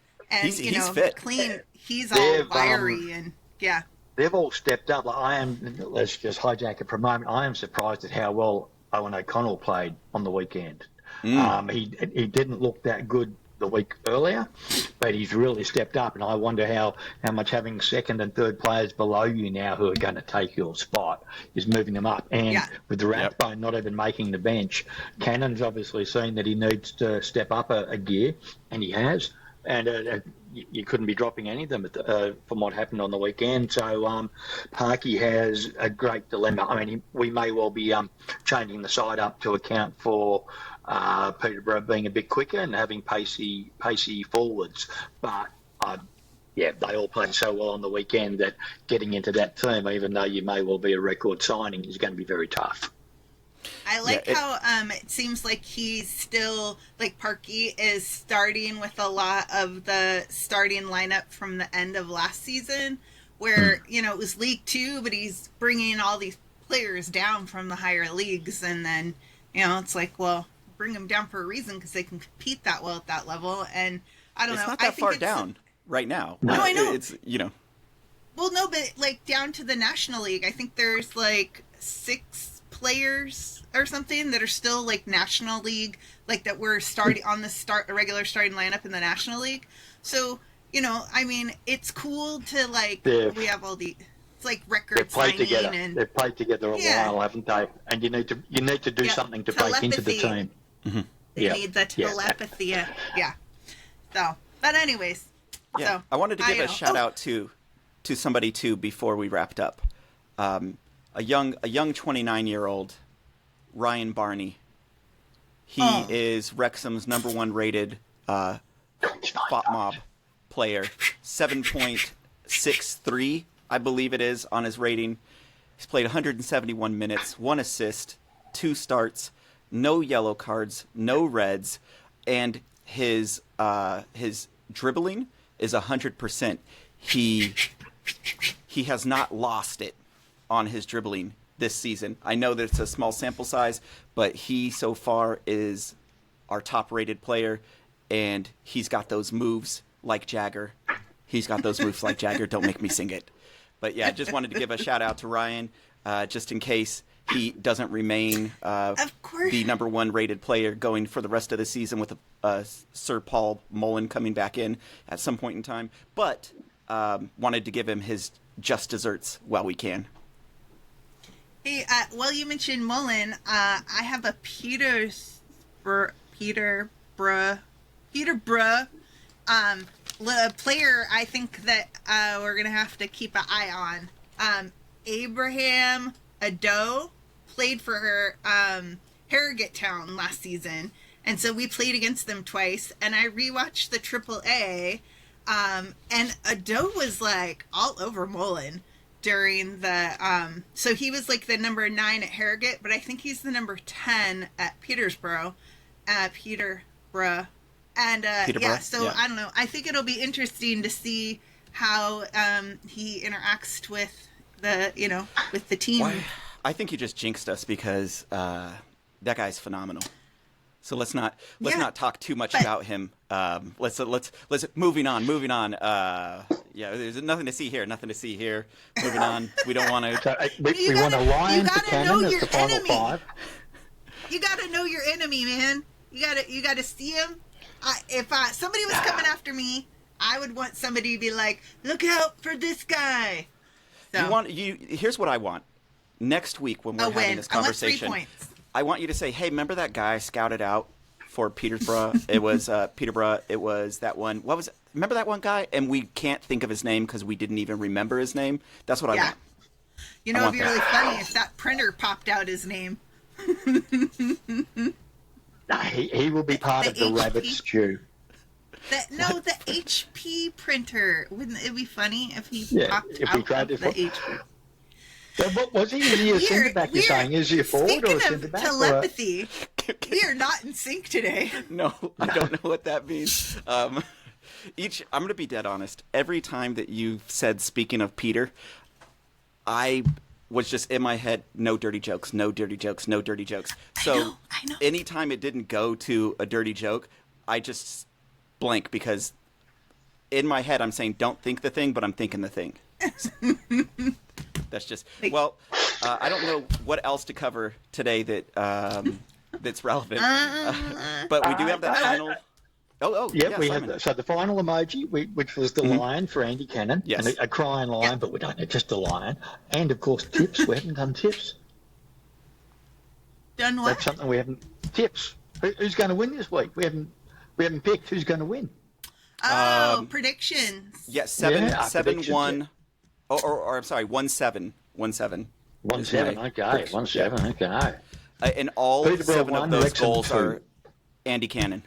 He's fit. McLean, he's all wiry and yeah. They've all stepped up. Let's just hijack it for a moment. I am surprised at how well Owen O'Connell played on the weekend. He didn't look that good the week earlier, but he's really stepped up, and I wonder how much having second and third players below you now who are going to take your spot is moving them up. And with the Rathbone not even making the bench, Cannon's obviously seen that he needs to step up a gear, and he has. And you couldn't be dropping any of them from what happened on the weekend. So Parky has a great dilemma. I mean, we may well be changing the side up to account for Peterborough being a bit quicker and having pacey forwards, but. Yeah, they all played so well on the weekend that getting into that team, even though you may well be a record signing, is going to be very tough. I like how it seems like he's still, like, Parky is starting with a lot of the starting lineup from the end of last season, where, you know, it was League Two, but he's bringing all these players down from the higher leagues, and then, you know, it's like, well, bring them down for a reason because they can compete that well at that level, and I don't know. It's not that far down right now. No, I know. It's, you know. Well, no, but, like, down to the National League, I think there's, like, 6 players or something that are still, like, National League, like, that were starting on the regular starting lineup in the National League. So, you know, I mean, it's cool to, like, we have all the, it's like record signing together. And they've played together a while, haven't they? And you need to do something to break into the team. Mm-hmm. They need the telepathy. Yeah. So, but anyways. Yeah, so, I wanted to give a shout out to somebody too before we wrapped up. A young 29-year-old Ryan Barney. He is Wrexham's #1 rated FOTMOB player. 7.63, I believe it is, on his rating. He's played 171 minutes, 1 assist, 2 starts, no yellow cards, no reds, and his dribbling is 100%. He has not lost it on his dribbling this season. I know that it's a small sample size, but he so far is our top-rated player, and he's got those moves like Jagger. Don't make me sing it. But yeah, just wanted to give a shout-out to Ryan, just in case he doesn't remain the #1 rated player going for the rest of the season with Sir Paul Mullen coming back in at some point in time. But wanted to give him his just desserts while we can. Hey, well, you mentioned Mullen. I have a Peterborough player I think that we're going to have to keep an eye on. Abraham Odoh played for Harrogate Town last season, and so we played against them twice, and I rewatched the AAA, and Odoh was like all over Mullen during the so he was like the number 9 at Harrogate, but I think he's the number 10 at Peterborough. And Peterborough, yeah, so I don't know. I think it'll be interesting to see how he interacts with the team. Why? I think you just jinxed us because that guy's phenomenal. So let's not talk too much about him. Let's moving on. There's nothing to see here. Moving on. We don't want to. So, we want a lion to cannon as the final 5. You gotta know your enemy, man. You gotta see him. If somebody was coming after me, I would want somebody to be like, "Look out for this guy." So. Here's what I want. Next week when we're having this conversation, I want you to say, "Hey, remember that guy I scouted out for Peterborough? It was Peterborough. It was that one. What was it? Remember that one guy?" And we can't think of his name because we didn't even remember his name. That's what I want. You know, it'd be really funny if that printer popped out his name. He will be part of the rabbit stew. The HP printer. Wouldn't it be funny if he popped out of the HP? So what was he? Is he a centre back? You're saying is he a forward or a centre back? Telepathy. We are not in sync today. No, I don't know what that means. I'm going to be dead honest. Every time that you said "speaking of Peter," I was just in my head, no dirty jokes. So I know. anytime it didn't go to a dirty joke, I just blank because in my head I'm saying don't think the thing, but I'm thinking the thing. That's just I don't know what else to cover today that's relevant, but we do have that final. We have so the final emoji, which was the lion for Andy Cannon, yes, and a crying lion, but we don't know just a lion, and of course tips. We haven't done tips. Done what? That's something we haven't. Tips. Who's going to win this week? We haven't picked who's going to win. Predictions. Yeah, seven, Yeah, seven, predictions, one, or I'm sorry, 1-7, 1-7. 1-7, okay. 1-7, okay. And all Peterborough 7 of 1, those Wrexham goals 2. are Andy Cannon.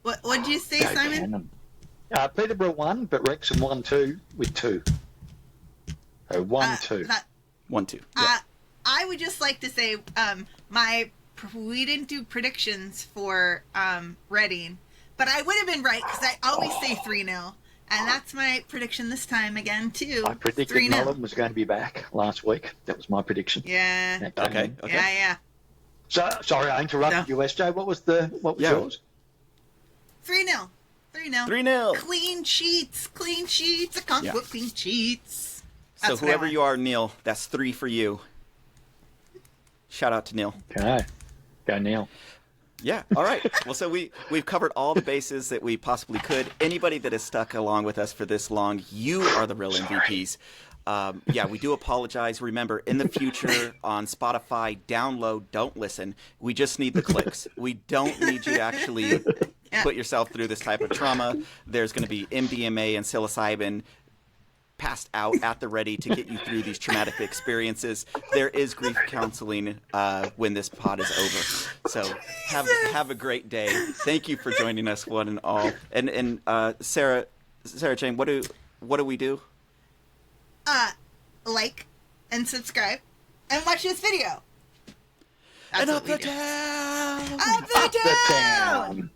What'd you say, Go Simon? Cannon. Peterborough 1, but Wrexham 1-2 with 2. So 1-2. 1-2. Yeah. I would just like to say, we didn't do predictions for Reading, but I would have been right because I always say 3-0, and that's my prediction this time again too. I predicted 3-0. Nolan was going to be back last week. That was my prediction. Yeah. Okay. Yeah. So sorry, I interrupted you, SJ. What was yours? 3-0. 3-0. 3-0. Clean sheets. I can't put clean sheets. So That's what I whoever want. you are, Neil, that's 3 for you. Shout out to Neil. Okay. Go Neil. Yeah. All right. Well, so we've covered all the bases that we possibly could. Anybody that has stuck along with us for this long, you are the real MVPs. We do apologize. Remember, in the future on Spotify, download, don't listen. We just need the clicks. We don't need you to actually put yourself through this type of trauma. There's going to be MDMA and psilocybin passed out at the ready to get you through these traumatic experiences. There is grief counseling when this pod is over. So have a great day. Thank you for joining us, one and all. And SarahJane, what do we do? Like and subscribe and watch this video. That's And what up we the do. town. Up the town.